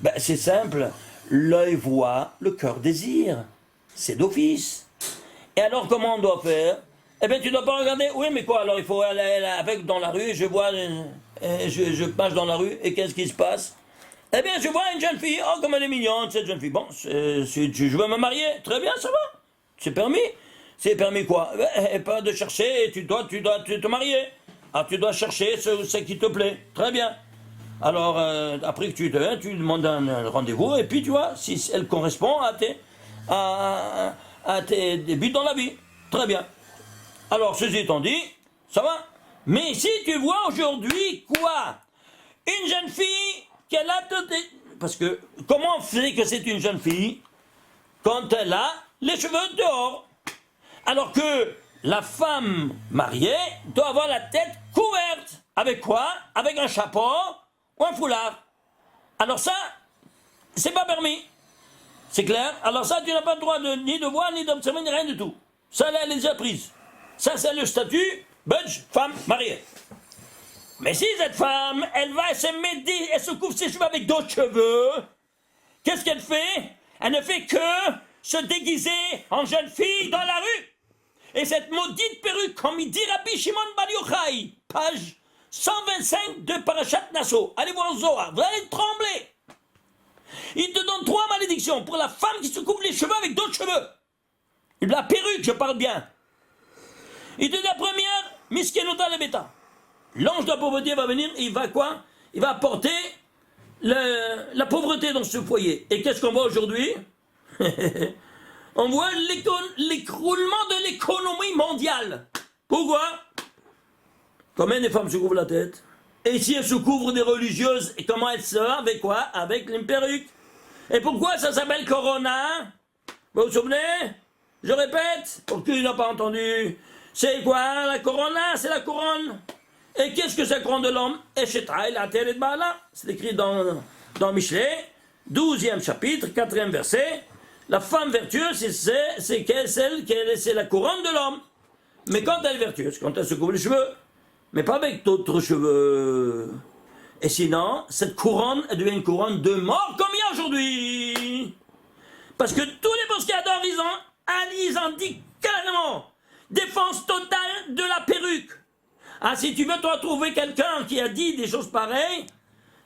Ben, c'est simple. L'œil voit, le cœur désire. C'est d'office. Et alors, comment on doit faire? Eh bien, tu ne dois pas regarder. Oui, mais quoi? Alors, il faut aller avec dans la rue, je vois je passe dans la rue, et qu'est-ce qui se passe? Eh bien, je vois une jeune fille, oh, comme elle est mignonne, cette jeune fille. Bon, je veux me marier, très bien, ça va. C'est permis. C'est permis quoi? Pas de chercher, tu dois te marier. Ah, tu dois chercher ce qui te plaît, très bien. Alors, après que tu demandes un rendez-vous, et puis tu vois, si elle correspond à tes buts dans la vie. Très bien. Alors, ceci étant dit, ça va. Mais si tu vois aujourd'hui quoi? Une jeune fille qu'elle a... Parce que, comment on fait que c'est une jeune fille quand elle a les cheveux dehors? Alors que la femme mariée doit avoir la tête couverte. Avec quoi? Avec un chapeau ou un foulard. Alors ça, c'est pas permis. C'est clair? Alors ça, tu n'as pas le droit ni de voir, ni d'observer, ni rien du tout. Ça, elle est déjà prise. Ça, c'est le statut budge, femme mariée. Mais si cette femme, elle se couvre ses cheveux avec d'autres cheveux, qu'est-ce qu'elle fait? Elle ne fait que se déguiser en jeune fille dans la rue. Et cette maudite perruque, comme il dit Rabbi Shimon Bar Yochai, page 125 de Parashat Nassau. Allez voir Zohar, vous allez trembler. Il te donne 3 malédictions pour la femme qui se couvre les cheveux avec d'autres cheveux. La perruque, je parle bien. Il te dit la première, Miskenota Lebeta. L'ange de la pauvreté va venir et il va quoi? Il va apporter la pauvreté dans ce foyer. Et qu'est-ce qu'on voit aujourd'hui? On voit l'écroulement de l'économie mondiale. Pourquoi? Combien de femmes se couvrent la tête? Et si elles se couvrent des religieuses, et comment elles se avec quoi? Avec une perruque. Et pourquoi ça s'appelle Corona? Vous vous souvenez? Je répète, pour qui n'a pas entendu. C'est quoi la Corona? C'est la couronne. Et qu'est-ce que c'est la couronne de l'homme? C'est écrit dans Michelet, 12e chapitre, 4e verset. La femme vertueuse, c'est la couronne de l'homme. Mais quand elle est vertueuse, quand elle se couvre les cheveux, mais pas avec d'autres cheveux. Et sinon, cette couronne, elle devient une couronne de mort comme il y a aujourd'hui. Parce que tous les boscadors, ils ont dit carrément, défense totale de la perruque. Ah, si tu veux toi trouver quelqu'un qui a dit des choses pareilles,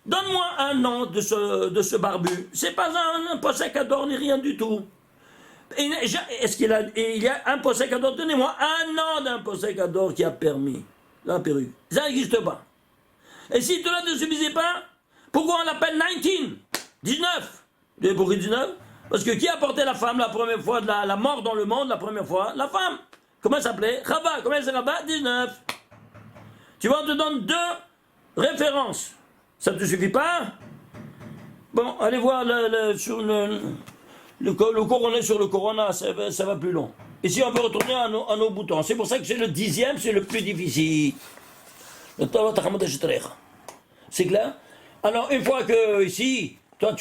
donne-moi un nom de ce barbu. C'est pas un possèque-ador ni rien du tout. Est-ce qu'il y a un possèque-ador? Donnez-moi un nom d'un possèque-ador qui a permis la perruque. Ça n'existe pas. Et si cela ne suffisait pas, pourquoi on l'appelle 19? Pourquoi 19? Parce que qui a porté la femme la première fois de la mort dans le monde, la première fois? La femme. Comment elle s'appelait? Chava. Comment elle s'appelait? Chava? 19. Tu vois, on te donne 2 références. Ça ne te suffit pas? Bon, allez voir sur le cours, on est sur le Corona, ça va plus long. Ici, on peut retourner à nos boutons. C'est pour ça que c'est le 10e, c'est le plus difficile. C'est clair? Alors, une fois que ici, toi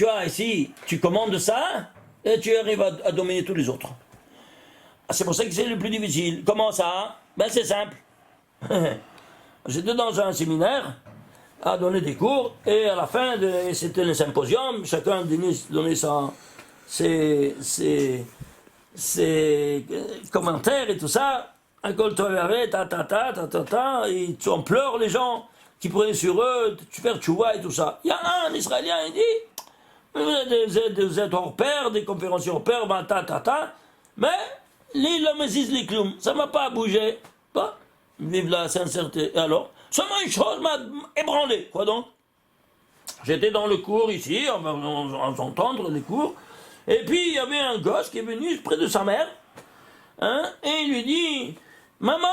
tu commandes ça, et tu arrives à dominer tous les autres. C'est pour ça que c'est le plus difficile. Comment ça? Ben c'est simple. J'étais dans un séminaire à donner des cours, et à la fin, c'était le symposium, chacun donnait ses commentaires et tout ça. Un col et on pleure les gens qui prenaient sur eux, tu fais tchouva et tout ça. Il y a un Israélien, il dit, vous êtes hors pair, des conférenciers hors pair, mais l'île me les clous, ça m'a pas bougé. Bon, vive la sincérité. Et alors, seulement une chose m'a ébranlé. Quoi donc? J'étais dans le cours ici, on va entendre les cours, et puis il y avait un gosse qui est venu près de sa mère, hein, et il lui dit, maman,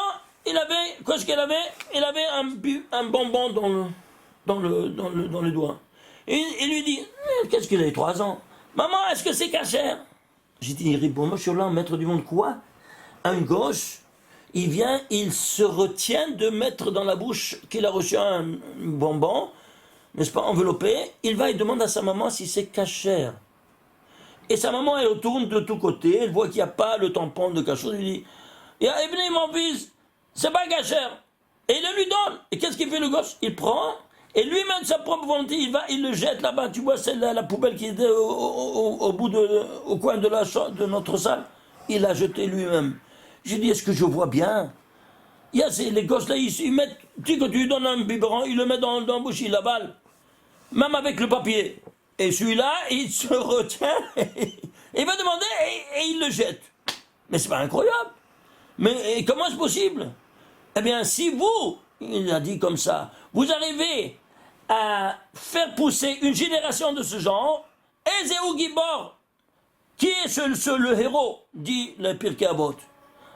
qu'est-ce qu'il avait? Il avait un bonbon dans le doigt. Et il lui dit, qu'est-ce qu'il avait, 3 ans? Maman, est-ce que c'est cachère? J'ai dit, bon, moi je suis là, maître du monde, quoi? Un gosse, il vient, il se retient de mettre dans la bouche qu'il a reçu un bonbon, n'est-ce pas, enveloppé, il va et demande à sa maman si c'est cachère. Et sa maman, elle retourne de tous côtés, elle voit qu'il n'y a pas le tampon de cachère, elle lui dit, venez mon fils, c'est pas cachère. Et il le lui donne. Et qu'est-ce qu'il fait le gosse? Il prend, et lui-même de sa propre volonté, il le jette là-bas. Tu vois, c'est la poubelle qui était au coin de notre salle. Il l'a jeté lui-même. J'ai dit, est-ce que je vois bien? Il y a les gosses là, ils mettent, tu sais, quand tu lui donnes un biberon, ils le mettent dans la bouche, ils l'avalent. Même avec le papier. Et celui-là, il se retient, il va demander et il le jette. Mais c'est pas incroyable. Mais comment est-ce possible? Eh bien, si vous, il a dit comme ça, vous arrivez à faire pousser une génération de ce genre, Ezeu Gibor, qui est le héros, dit le Pirkei Avot.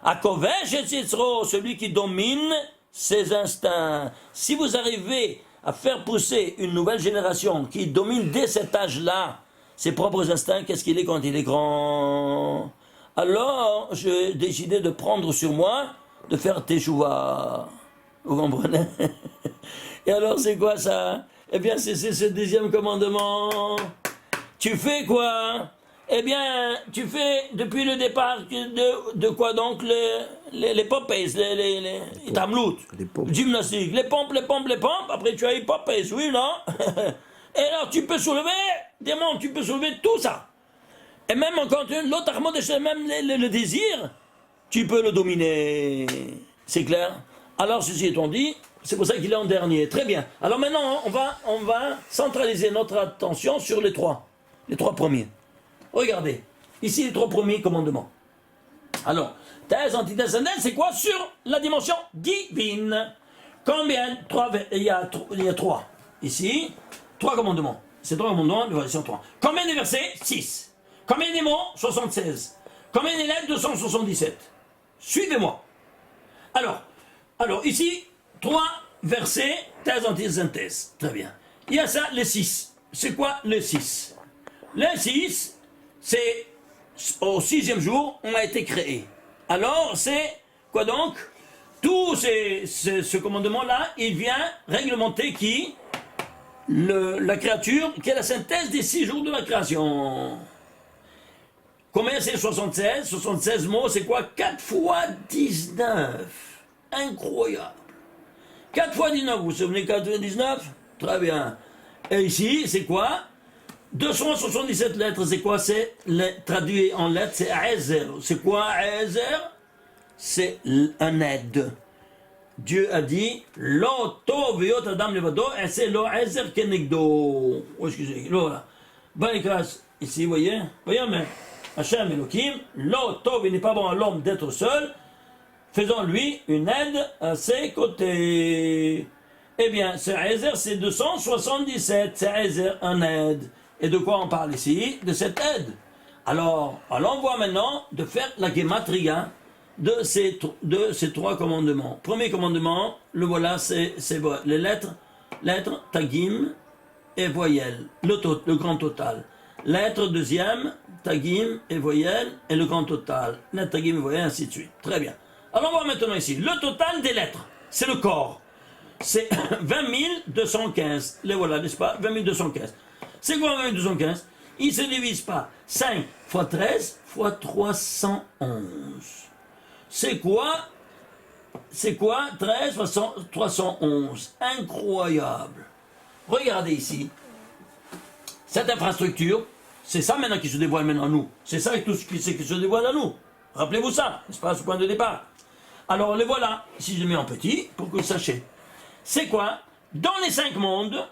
Akovesh et Yitzro, celui qui domine ses instincts. Si vous arrivez à faire pousser une nouvelle génération qui domine dès cet âge-là ses propres instincts, qu'est-ce qu'il est quand il est grand? Alors, j'ai décidé de prendre sur moi de faire teshuva. Vous comprenez? Et alors, c'est quoi ça? Eh bien, c'est ce deuxième commandement. Tu fais quoi? Eh bien, tu fais depuis le départ de quoi donc? Les popées, les tamlout, gymnastique, les pompes, après tu as les popées, oui, non? Et alors, tu peux soulever des montres, tu peux soulever tout ça. Et même quand l'autre armement de même le désir, tu peux le dominer. C'est clair? Alors, ceci étant dit, c'est pour ça qu'il est en dernier. Très bien. Alors maintenant, on va centraliser notre attention sur les trois premiers. Regardez, ici les trois premiers commandements. Alors, thèse, antithèse, synthèse, c'est quoi? Sur la dimension divine. Combien? Il y a trois. Ici, trois commandements. Ces trois commandements, ils sont trois. Combien de versets? 6. Combien de mots? 76. Combien de lettres? 277. Suivez-moi. Alors, ici, 3 versets, thèse, antithèse, synthèse. Très bien. Il y a ça, les 6. C'est quoi les 6? Les 6, c'est au 6e jour, on a été créé. Alors, c'est quoi donc? Tout ce commandement-là, il vient réglementer qui? La créature, qui est la synthèse des 6 jours de la création. Combien c'est 76? 76 mots, c'est quoi? 4 fois 19. Incroyable. 4 fois 19, vous vous souvenez 4 fois 19? Très bien. Et ici, c'est quoi? 277 lettres, c'est quoi? C'est traduit en lettres, c'est Ezer. C'est quoi Ezer? C'est un aide. Dieu a dit Lo tov yot adam levado, et c'est lo Ezer kenegdo. Oh, excusez, là. Baïkas, ici, vous voyez? Voyez, mais Hachem Elohim, Lo tov, il n'est pas bon à l'homme d'être seul. Faisons-lui une aide à ses côtés. Eh bien, ce Ezer, c'est 277. C'est Ezer, un aide. Et de quoi on parle ici? De cette aide. Alors, on voit maintenant de faire la gematria de ces 3 commandements. Premier commandement, le voilà, c'est les lettres, tagim et voyelles, le grand total. Lettre deuxième, tagim et voyelles, et le grand total. Lettre, tagim et voyelles, ainsi de suite. Très bien. Alors, on voit maintenant ici, le total des lettres, c'est le corps. C'est 20 215. Les voilà, n'est-ce pas? 20 215. C'est quoi 20 215? Il se divise par 5 fois 13 fois 311. C'est quoi 13 fois 311. Incroyable. Regardez ici. Cette infrastructure, c'est ça maintenant qui se dévoile maintenant à nous. C'est ça tout ce qui se dévoile à nous. Rappelez-vous ça, n'est-ce pas, ce point de départ. Alors les voilà, si je les mets en petit, pour que vous sachiez. C'est quoi? Dans les 5 mondes,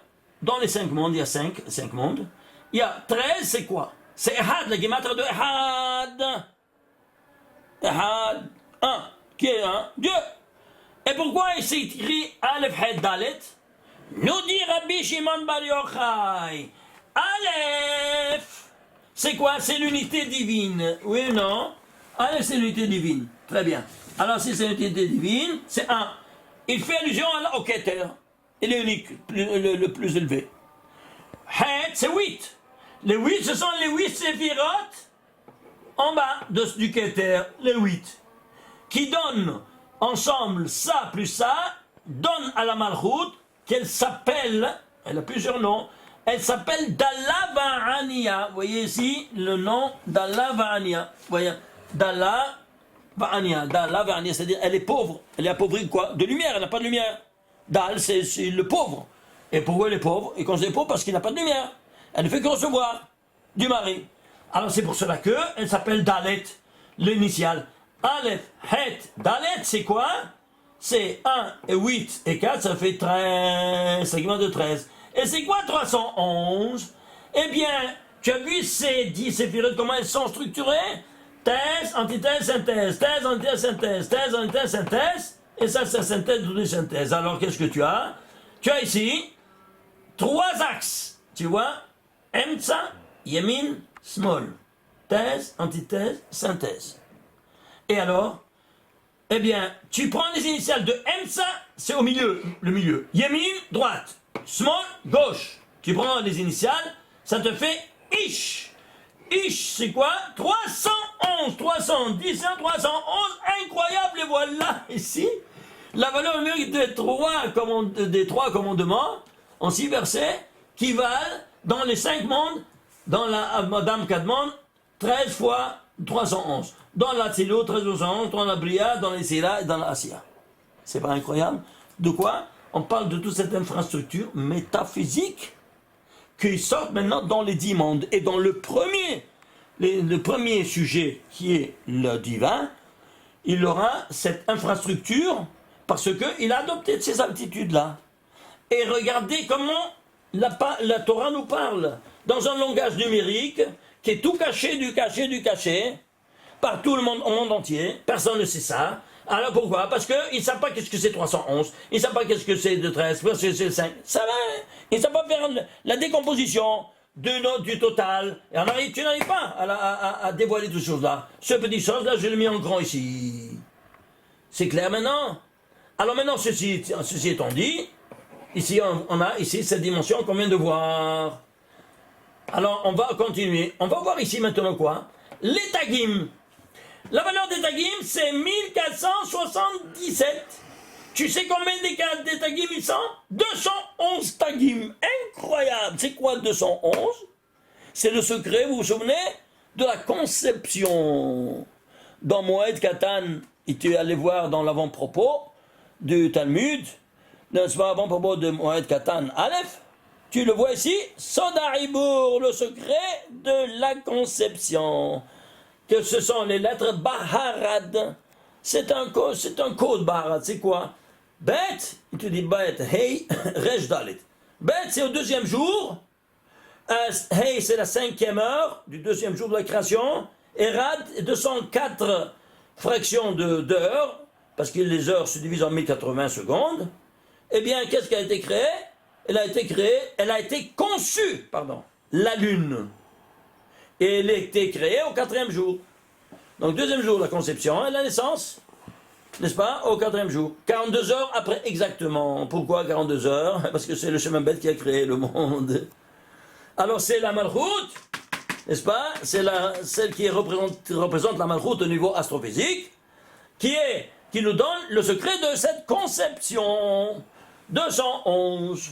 il y a 5 mondes. Il y a 13, c'est quoi? C'est Ehad, la gematria de Ehad. Ehad, 1. Qui est 1? Dieu. Et pourquoi il s'est écrit Aleph, Het, Dalet? Nous dit Rabbi Shimon Bar Yochai. Aleph, c'est quoi? C'est l'unité divine. Oui ou non? Aleph, c'est l'unité divine. Très bien. Alors, si c'est l'unité divine, c'est 1. Il fait allusion au Keter. Il est unique, le plus élevé. Het, c'est 8. Les 8, ce sont les 8 séphirotes en bas du Keter, les 8. Qui donnent ensemble ça plus ça, donnent à la Malchut, qu'elle s'appelle, elle a plusieurs noms, elle s'appelle Dalla Va'ania. Vous voyez ici le nom Dalla Va'ania. Vous voyez, Dalla Va'ania, c'est-à-dire elle est pauvre. Elle est appauvrie quoi? De lumière, elle n'a pas de lumière. Dal, c'est le pauvre. Et pourquoi elle est pauvre? Et quand c'est pauvre, parce qu'il n'a pas de lumière. Elle ne fait que recevoir du mari. Alors c'est pour cela qu'elle s'appelle Dalet, l'initiale. Aleph, Het, Dalet, c'est quoi? c'est 1 et 8 et 4, ça fait 13, segment de 13. Et c'est quoi 311? Eh bien, tu as vu ces 10 séphirotes, comment elles sont structurées? Thèse, antithèse, synthèse, thèse, antithèse, synthèse, thèse, antithèse, synthèse, et ça, c'est la synthèse de toutes les synthèses. Alors, qu'est-ce que tu as? Tu as ici 3 axes, tu vois? Emtsa, Yemin, Small. Thèse, antithèse, synthèse. Et alors? Eh bien, tu prends les initiales de Emtsa, c'est au milieu, le milieu. Yemin, droite. Small, gauche. Tu prends les initiales, ça te fait Ish. Ish, c'est quoi? 311, 310, 311, incroyable, et voilà, ici, la valeur numérique des trois commandements, en 6 versets, qui valent, dans les 5 mondes, dans la Madame Kadmon, 13 fois 311. Dans la Tzilo, 13 fois 311, dans la Bria, dans les Sira et dans la Asiya. C'est pas incroyable? De quoi? On parle de toute cette infrastructure métaphysique qui sort maintenant dans les 10 mondes. Et dans le premier sujet qui est le divin, il aura cette infrastructure parce qu'il a adopté ces aptitudes-là. Et regardez comment la Torah nous parle dans un langage numérique qui est tout caché, du caché, par tout le monde, au monde entier. Personne ne sait ça. Alors pourquoi? Parce qu'ils ne savent pas qu'est-ce que c'est 311, ils ne savent pas qu'est-ce que c'est de 13, parce que c'est 5. Ça va, ils ne savent pas faire la décomposition du total. Et tu n'arrives pas à dévoiler toutes ces choses-là. Ce petit chose-là, je l'ai mis en grand ici. C'est clair maintenant? Alors maintenant, ceci étant dit, ici on a ici cette dimension qu'on vient de voir. Alors on va continuer. On va voir ici maintenant quoi? Les tagim. La valeur des tagim, c'est 1477. Tu sais combien des tagim ils sont? 211 tagim. Incroyable. C'est quoi 211? C'est le secret, vous vous souvenez, de la conception. Dans Moed Katan, tu es allé voir dans l'avant-propos du Talmud, n'est-ce pas, avant-propos de Moed Katan Aleph, tu le vois ici, Sodaribur, le secret de la conception. Que ce sont les lettres Baharad. C'est un code Baharad. C'est quoi? Bet, il te dit Bet, Hey, Resh Dalet. Bet, c'est au 2e jour. Hey, c'est la 5e heure du 2e jour de la création. Et Rad, 204 fractions d'heures, parce que les heures se divisent en 1080 secondes. Eh bien, qu'est-ce qui a été créé? Elle a été conçue, la Lune. Et elle a été créée au 4e jour. Donc 2e jour de la conception et la naissance, n'est-ce pas, au 4e jour. 42 heures après exactement. Pourquoi 42 heures? Parce que c'est le chemin bête qui a créé le monde. Alors c'est la Malchut, n'est-ce pas? C'est celle qui représente la Malchut au niveau astrophysique, qui nous donne le secret de cette conception. 211.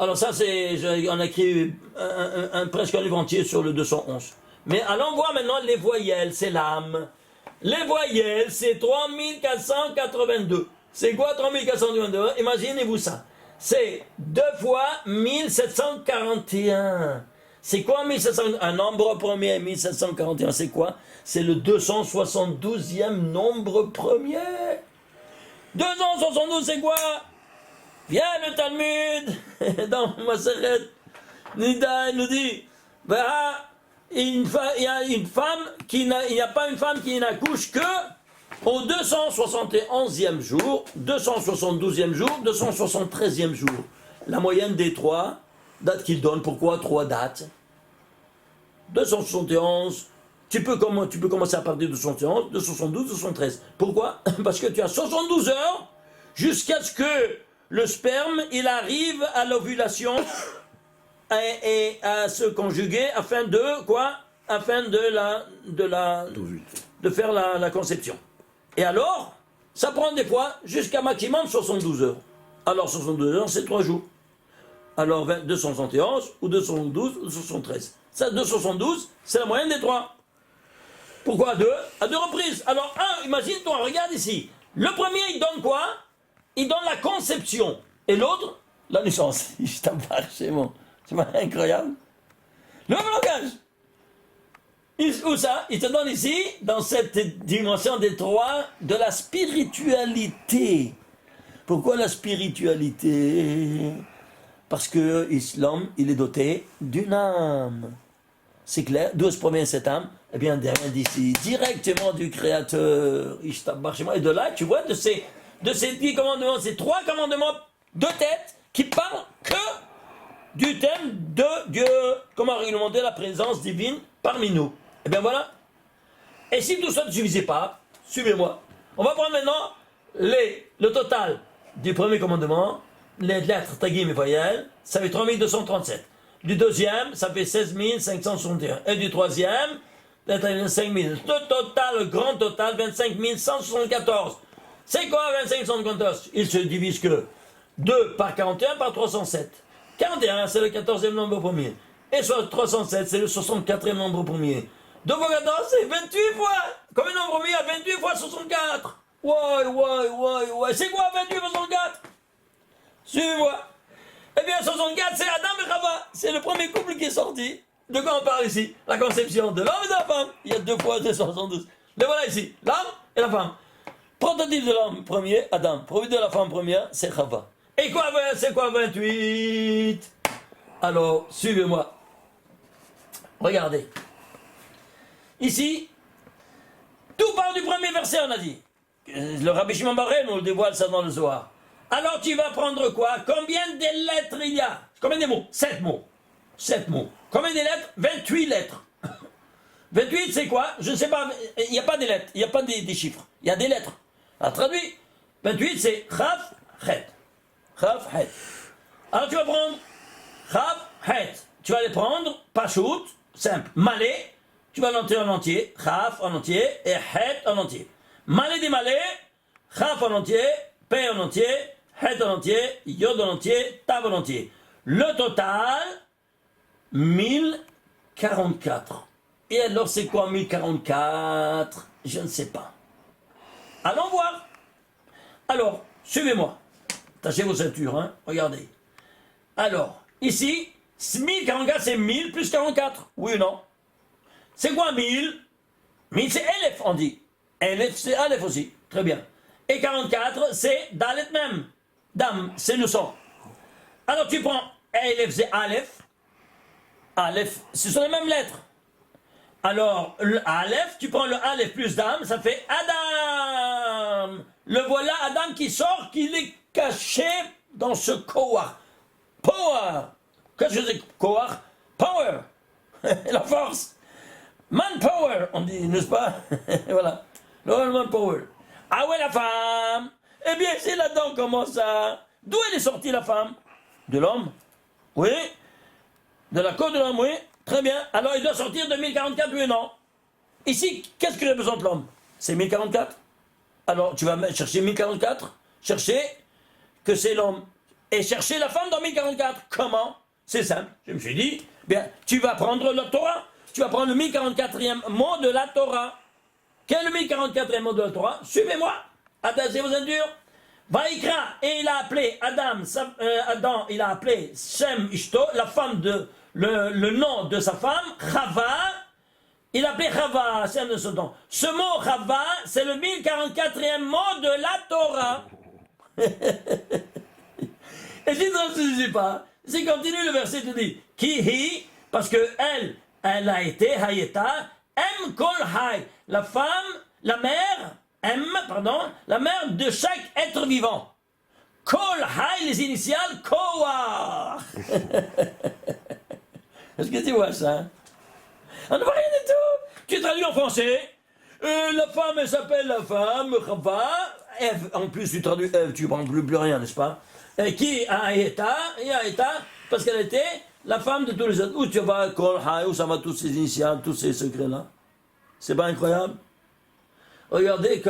Alors ça, on a écrit presque un livre entier sur le 211. Mais allons voir maintenant les voyelles, c'est l'âme. Les voyelles, c'est 3482. C'est quoi 3482? Imaginez-vous ça. C'est 2 fois 1741. C'est quoi 1741? Un nombre premier, 1741, c'est quoi? C'est le 272e nombre premier. 272, c'est quoi? Viens le Talmud, dans Maseret Nida, il nous dit, il n'y a pas une femme qui n'accouche que au 271e jour, 272e jour, 273e jour. La moyenne des 3 dates qu'il donne. Pourquoi 3 dates? 271, tu peux commencer à partir de 271, 272, 273. Pourquoi? Parce que tu as 72 heures jusqu'à ce que le sperme, il arrive à l'ovulation et à se conjuguer afin de quoi? Afin de faire la conception. Et alors, ça prend des fois jusqu'à maximum 72 heures. Alors 72 heures, c'est 3 jours. Alors 271 ou 212 ou 213. Ça, 272, c'est la moyenne des 3. Pourquoi à 2? À 2 reprises. Alors imagine-toi, regarde ici. Le premier, il donne quoi? Il donne la conception. Et l'autre, la naissance. Je t'embarque, c'est bon. C'est incroyable. Le même langage. Où ça? Il te donne ici, dans cette dimension des 3, de la spiritualité. Pourquoi la spiritualité? Parce que l'homme, il est doté d'une âme. C'est clair. D'où se provient cette âme? Eh bien, derrière d'ici, directement du Créateur. Et de là, tu vois, de ces 10 commandements, ces 3 commandements de tête qui parlent que du thème de Dieu. Comment réglementer la présence divine parmi nous. Eh bien voilà. Et si tout ça ne suffisait pas, suivez-moi. On va prendre maintenant le total du premier commandement, les lettres, tagim et voyelles, ça fait 3237. Du deuxième, ça fait 16 561. Et du troisième, 25 000. Le total, le grand total, 25 174. C'est quoi 25 174? Il se divise que 2 par 41 par 307. 41, c'est le 14e nombre premier. Et soit 307, c'est le 64e nombre premier. 2 fois 14, c'est 28 fois. Combien de nombre premier à 28 fois 64? Ouais. C'est quoi 28 fois 64? Suivez-moi. Eh bien, 64, c'est Adam et Chava. C'est le premier couple qui est sorti. De quoi on parle ici? La conception de l'homme et de la femme. Il y a 2 fois 272. Le voilà ici, l'homme et la femme. Prototype de l'homme premier, Adam. Prototype de la femme première, c'est Chava. Et quoi, c'est quoi 28? Alors, suivez-moi. Regardez. Ici, tout part du premier verset, on a dit. Le Rabbi Shimon Bar Yochai nous dévoile ça dans le Zohar. Alors tu vas prendre quoi? Combien de lettres il y a? Combien de mots? 7 mots. 7 mots. Combien de lettres? 28 lettres. 28 c'est quoi? Je ne sais pas, il n'y a pas des lettres, il n'y a pas des chiffres, il y a des lettres. Alors traduit, 28 c'est Chaf, Het. Chaf, Het. Alors tu vas prendre Chaf, Het. Tu vas les prendre, pas shoot, simple. Malé, tu vas noter en entier, Chaf en entier et Het en entier. Malé des malais, Chaf en entier, P en entier, Het en entier, Yod en entier, Tav en entier. Le total, 1044. Et alors c'est quoi 1044? Je ne sais pas. Allons voir. Alors, suivez-moi. Tâchez vos ceintures, hein. Regardez. Alors, ici, 1044 c'est 1000 plus 44. Oui ou non? C'est quoi 1000? 1000 c'est Elef, on dit. Elef c'est Aleph aussi. Très bien. Et 44 c'est Dalet même. Dam, c'est le son. Alors tu prends Elef c'est Aleph. Aleph, ce sont les mêmes lettres. Alors, le Aleph, tu prends le Aleph plus Dam, ça fait Adam. Le voilà, Adam qui sort, qu'il est caché dans ce Koach. Power. Qu'est-ce que c'est Koach? Power. La force. Manpower, on dit, n'est-ce pas? Voilà. Le manpower. Ah ouais, la femme. Eh bien, c'est là-dedans, comment ça? D'où elle est sortie, la femme? De l'homme. Oui. De la côte de l'homme, oui. Très bien. Alors, il doit sortir de 1044, oui ou non? Ici, qu'est-ce que représente l'homme? C'est 1044. Alors, tu vas chercher 1044, chercher que c'est l'homme. Et chercher la femme dans 1044. Comment? C'est simple. Je me suis dit, bien, tu vas prendre la Torah. Tu vas prendre le 1044e mot de la Torah. Quel est le 1044e mot de la Torah? Suivez-moi. Attachez vos ceintures. Vaïkra, et il a appelé Adam, il a appelé Shem Ishto, la femme le nom de sa femme, Chava. Il a appelé Chava, c'est un de son nom. Ce mot Chava, c'est le 1044e mot de la Torah. Et si ça ne se dit pas, c'est continue le verset, tu dis, Kihi, parce que elle a été, Hayeta, M Kol Hay, la femme, la mère de chaque être vivant. Kol Hay, les initiales, Koach. Est-ce que tu vois ça? On ne voit rien du tout. Tu traduis en français. La femme, elle s'appelle la femme, Chava. Ève, en plus, tu traduis Ève, tu ne prends plus rien, n'est-ce pas? Qui a été, parce qu'elle était la femme de tous les autres. Où tu vas, Kol Hay, où ça va tous ces initiales, tous ces secrets-là? C'est pas incroyable? Regardez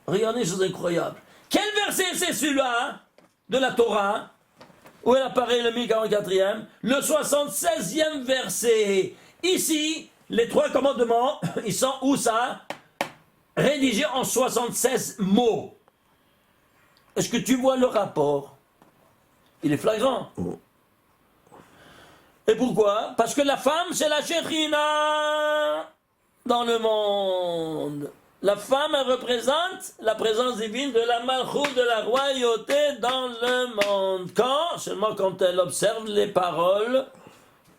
regardez ces choses incroyables. Quel verset c'est celui-là de la Torah? Où elle apparaît le 1044e? Le 76e verset. Ici, les 3 commandements, ils sont où ça? Rédigés en 76 mots. Est-ce que tu vois le rapport? Il est flagrant. Et pourquoi? Parce que la femme, c'est la Shekhinah dans le monde. La femme, elle représente la présence divine de la malchoute, de la royauté dans le monde. Quand? Seulement quand elle observe les paroles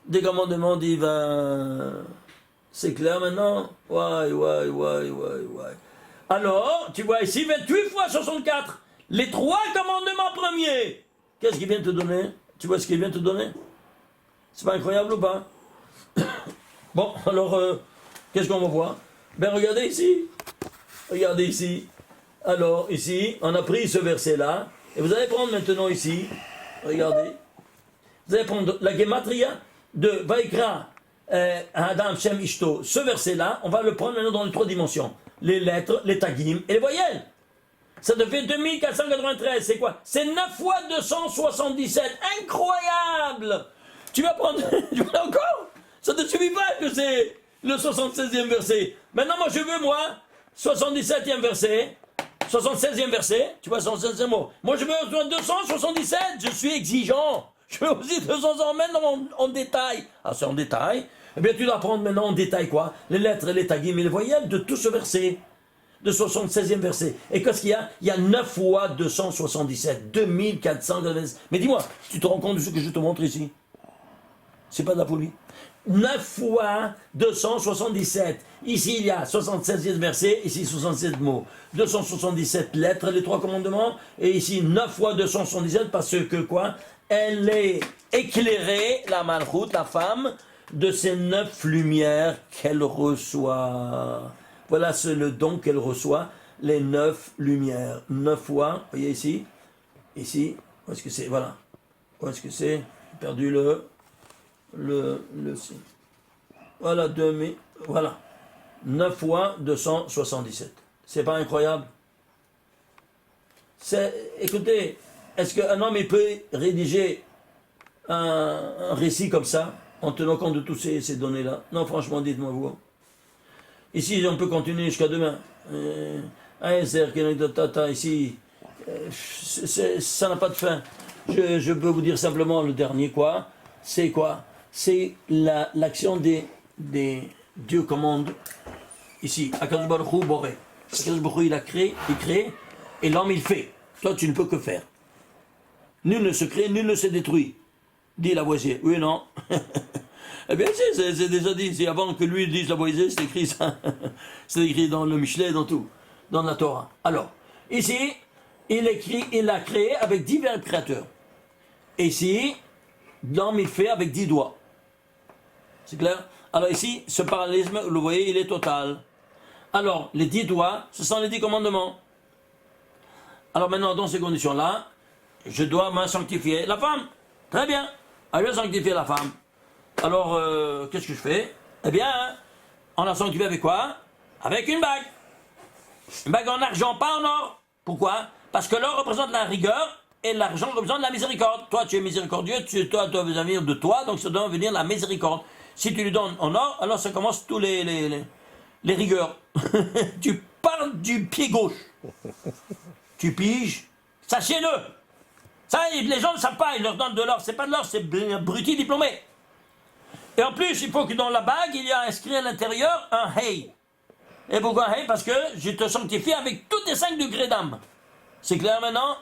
des commandements divins. C'est clair maintenant? Ouais. Alors, tu vois ici, 28 fois 64. Les 3 commandements premiers. Qu'est-ce qu'il vient te donner? Tu vois ce qu'il vient te donner? C'est pas incroyable ou pas? Bon, alors, qu'est-ce qu'on va voir? Ben, regardez ici. Regardez ici. Alors, ici, on a pris ce verset-là. Et vous allez prendre maintenant ici. Regardez. Vous allez prendre la Gematria de Vaikra Adam Shem Ishto. Ce verset-là, on va le prendre maintenant dans les 3 dimensions. Les lettres, les tagim et les voyelles. Ça te fait 2493. C'est quoi? C'est 9 fois 277. Incroyable! Tu vas prendre... Tu vas encore? Ça ne te suffit pas que c'est le 76e verset. Maintenant, moi, je veux, 77e verset, 76e verset, tu vois, 76e mot. Moi, je veux 277, je suis exigeant. Je veux aussi 200 maintenant en détail. Ah, c'est en détail. Eh bien, tu dois prendre maintenant en détail quoi? Les lettres, les tagim et les voyelles de tout ce verset. De 76e verset. Et qu'est-ce qu'il y a? Il y a 9 fois 277. 2490. Mais dis-moi, tu te rends compte de ce que je te montre ici? C'est pas de la folie. 9 fois 277. Ici, il y a 76e verset, ici 67 mots. 277 lettres, les 3 commandements. Et ici, 9 fois 277, parce que quoi? Elle est éclairée, la malchoute, la femme, de ces 9 lumières qu'elle reçoit. Voilà, c'est le don qu'elle reçoit, les 9 lumières. 9 fois, vous voyez ici, où est-ce que c'est? Voilà. Où est-ce que c'est? J'ai perdu le voilà, voilà. 9 fois 277. C'est pas incroyable? Écoutez, est-ce qu'un homme il peut rédiger un récit comme ça, en tenant compte de toutes ces données-là? Non, franchement, dites-moi vous. Ici, on peut continuer jusqu'à demain. Ici, ça n'a pas de fin. Je peux vous dire simplement le dernier, quoi. C'est quoi? C'est l'action des Dieu commande ici. Akadosh Baruch Hu Boré. Akadosh Baruch Hu, il crée, et l'homme il fait. Toi, tu ne peux que faire. Nul ne se crée, nul ne se détruit. Dit Lavoisier. Oui, non. Eh bien, c'est déjà dit. C'est avant que lui dise Lavoisier, c'est écrit ça. C'est écrit dans le Michelet, dans tout. Dans la Torah. Alors, ici, il a créé avec divers créateurs. Et ici, l'homme il fait avec 10 doigts. C'est clair? Alors ici, ce parallélisme, vous le voyez, il est total. Alors, les 10 doigts, ce sont les 10 commandements. Alors maintenant, dans ces conditions-là, je dois me sanctifier. La femme, très bien. Alors, je vais sanctifier la femme. Alors, qu'est-ce que je fais? Eh bien, on la sanctifie avec quoi? Avec une bague. Une bague en argent, pas en or. Pourquoi? Parce que l'or représente la rigueur et l'argent représente la miséricorde. Toi, tu es miséricordieux, toi, tu dois venir de toi, donc ça doit venir la miséricorde. Si tu lui donnes en or, alors ça commence tous les rigueurs. Tu parles du pied gauche. Tu piges. Sachez-le. Ça, les gens ne savent pas, ils leur donnent de l'or. C'est pas de l'or, c'est bruti diplômé. Et en plus, il faut que dans la bague, il y a inscrit à l'intérieur un hey. Et pourquoi un hey? Parce que je te sanctifie avec tous tes 5 degrés d'âme. C'est clair maintenant?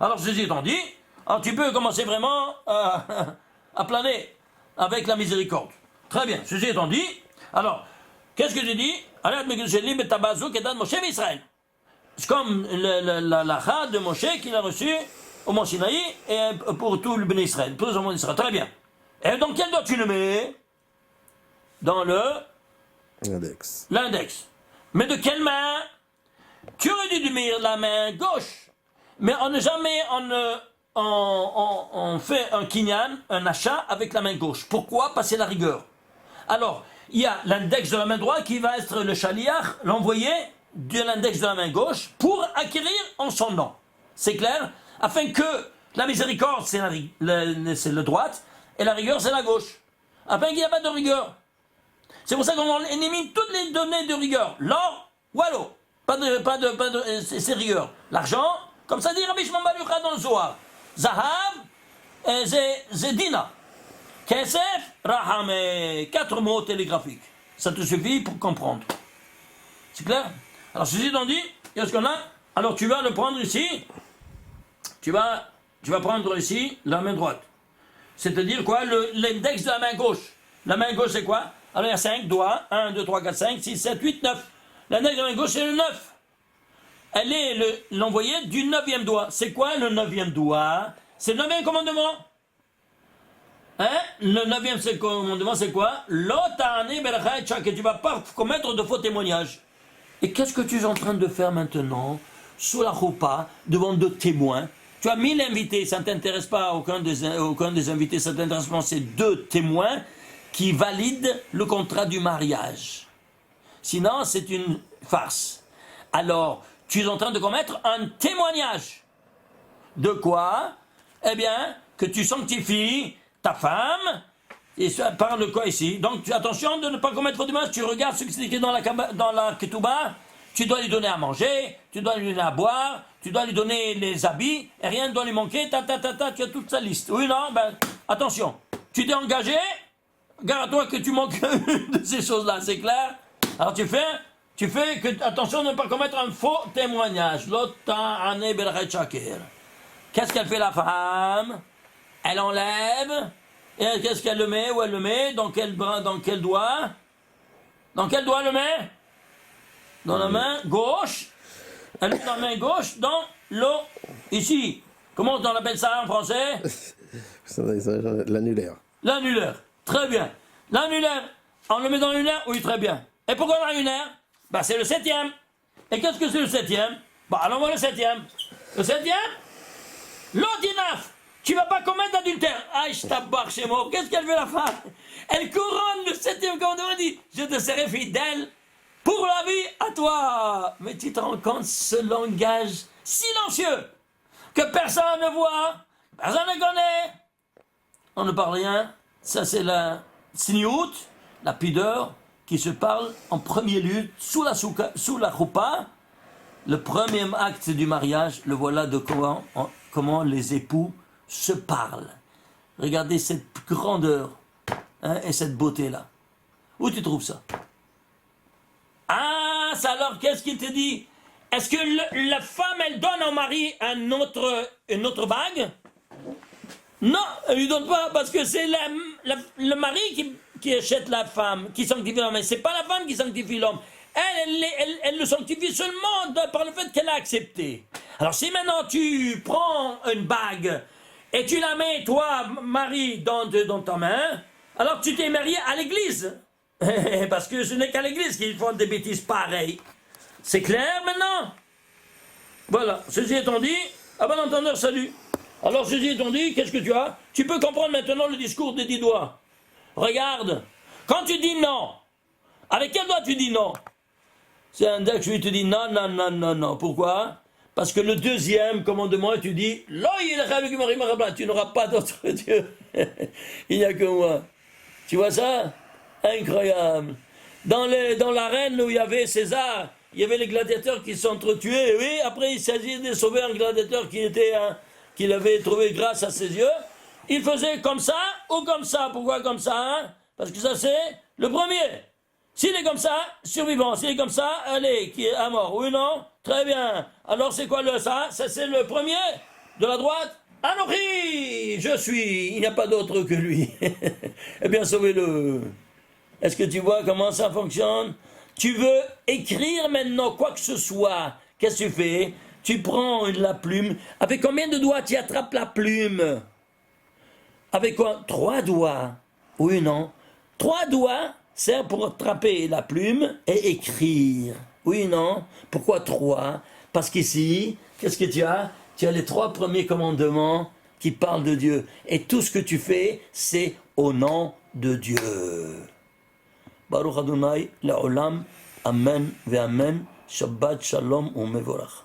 Alors, ceci étant dit, alors tu peux commencer vraiment à planer avec la miséricorde. Très bien, ceci étant dit, alors, qu'est-ce que j'ai dit? C'est comme la de Moshe qu'il a reçu au Mont Sinaï et pour tout le Béné Israël, pour le monde d'Israël. Très bien. Et dans quel doigt tu le mets? Dans l'index. Mais de quelle main? Tu aurais dû mettre la main gauche. Mais on fait un kinyan, un achat avec la main gauche. Pourquoi? Parce que c'est la rigueur. Alors, il y a l'index de la main droite qui va être le chaliar, l'envoyé de l'index de la main gauche pour acquérir en son nom. C'est clair? Afin que la miséricorde, c'est la droite, et la rigueur, c'est la gauche. Afin qu'il n'y ait pas de rigueur. C'est pour ça qu'on élimine toutes les données de rigueur. L'or, wallo. C'est rigueur. L'argent, comme ça dit Rabbi Shimon bar Yochai dans le Zohar. Zahav, c'est Dina. Kesef, Raham, 4 mots télégraphiques. Ça te suffit pour comprendre. C'est clair? Alors, ceci étant dit, qu'est-ce qu'on a? Alors, tu vas le prendre ici. Tu vas prendre ici la main droite. C'est-à-dire quoi? L'index de la main gauche. La main gauche, c'est quoi? Alors, il y a 5 doigts. 1, 2, 3, 4, 5, 6, 7, 8, 9. L'index de la main gauche, c'est le 9. Elle est l'envoyée du 9e doigt. C'est quoi le 9e doigt? C'est le 9e commandement. Hein? Le 9e commandement, c'est quoi? Que tu ne vas pas commettre de faux témoignages. Et qu'est-ce que tu es en train de faire maintenant? Sous la roupa, devant 2 témoins. Tu as 1000 invités, ça ne t'intéresse pas, aucun des invités, ça t'intéresse pas, c'est 2 témoins qui valident le contrat du mariage. Sinon, c'est une farce. Alors, tu es en train de commettre un témoignage. De quoi? Eh bien, que tu sanctifies ta femme, et ça parle de quoi ici? Donc, attention de ne pas commettre de mal, tu regardes ce qui est écrit dans la ketouba, tu dois lui donner à manger, tu dois lui donner à boire, tu dois lui donner les habits, et rien ne doit lui manquer, tu as toute sa liste. Oui, non, ben, attention, tu t'es engagé, garde-toi que tu manques une de ces choses-là, c'est clair? Alors tu fais que, attention de ne pas commettre un faux témoignage. Qu'est-ce qu'elle fait la femme? Elle enlève, et qu'est-ce qu'elle le met? Où elle le met? Dans quel bras? Dans quel doigt? Dans quel doigt elle le met? Dans la main gauche. Elle met dans la main gauche, dans l'eau. Ici. Comment on appelle ça en français? L'annulaire. L'annulaire. Très bien. L'annulaire. On le met dans l'annulaire? Oui, très bien. Et pourquoi l'annulaire? Bah, c'est le 7e. Et qu'est-ce que c'est le 7e? Bah, allons voir le 7e. Le 7e? L'ordinaf. Tu vas pas commettre d'adultère. Ah, je tabarre chez moi. Qu'est-ce qu'elle fait la femme? Elle couronne le 7e commandement et dit, je te serai fidèle pour la vie à toi. Mais tu te rends compte ce langage silencieux que personne ne voit, personne ne connaît. On ne parle rien. Ça, c'est la sniout, la pudeur, qui se parle en premier lieu sous la choupa. Le premier acte du mariage, le voilà de comment les époux se parlent. Regardez cette grandeur, hein, et cette beauté-là. Où tu trouves ça? Ah, ça alors, qu'est-ce qu'il te dit? Est-ce que la femme, elle donne au mari une autre bague? Non, elle lui donne pas, parce que c'est le mari qui achète la femme, qui sanctifie l'homme. C'est pas la femme qui sanctifie l'homme. Elle le sanctifie seulement par le fait qu'elle a accepté. Alors si maintenant tu prends une bague et tu la mets, toi, mari, dans ta main, alors tu t'es marié à l'église. Parce que ce n'est qu'à l'église qu'ils font des bêtises pareilles. C'est clair maintenant? Voilà, ceci étant dit, à bon entendeur, salut. Alors ceci étant dit, qu'est-ce que tu as? Tu peux comprendre maintenant le discours des 10 doigts. Regarde, quand tu dis non, avec quel doigt tu dis non? C'est un deck, je te dis non, non, non, non, non. Pourquoi? Parce que le 2e commandement, tu dis, tu n'auras pas d'autre Dieu. Il n'y a que moi. Tu vois ça? Incroyable. Dans l'arène où il y avait César, il y avait les gladiateurs qui s'entretuaient. Oui, après il s'agit de sauver un gladiateur qu'il avait trouvé grâce à ses yeux. Il faisait comme ça ou comme ça. Pourquoi comme ça, hein? Parce que ça c'est le premier. S'il est comme ça, survivant. S'il est comme ça, allez, qui est à mort. Oui, non? Très bien. Alors c'est quoi ça? Ça c'est le premier de la droite. Anochi, je suis. Il n'y a pas d'autre que lui. Eh bien, sauvez-le. Est-ce que tu vois comment ça fonctionne? Tu veux écrire maintenant quoi que ce soit. Qu'est-ce que tu fais? Tu prends la plume. Avec combien de doigts tu attrapes la plume? Avec quoi? 3 doigts. Oui, non? 3 doigts servent pour attraper la plume et écrire. Oui, non? Pourquoi 3? Parce qu'ici, qu'est-ce que tu as? Tu as les 3 premiers commandements qui parlent de Dieu. Et tout ce que tu fais, c'est au nom de Dieu. Baruch Adonai, La'olam, Amen, Ve'amen, Shabbat, Shalom, U'mevorach.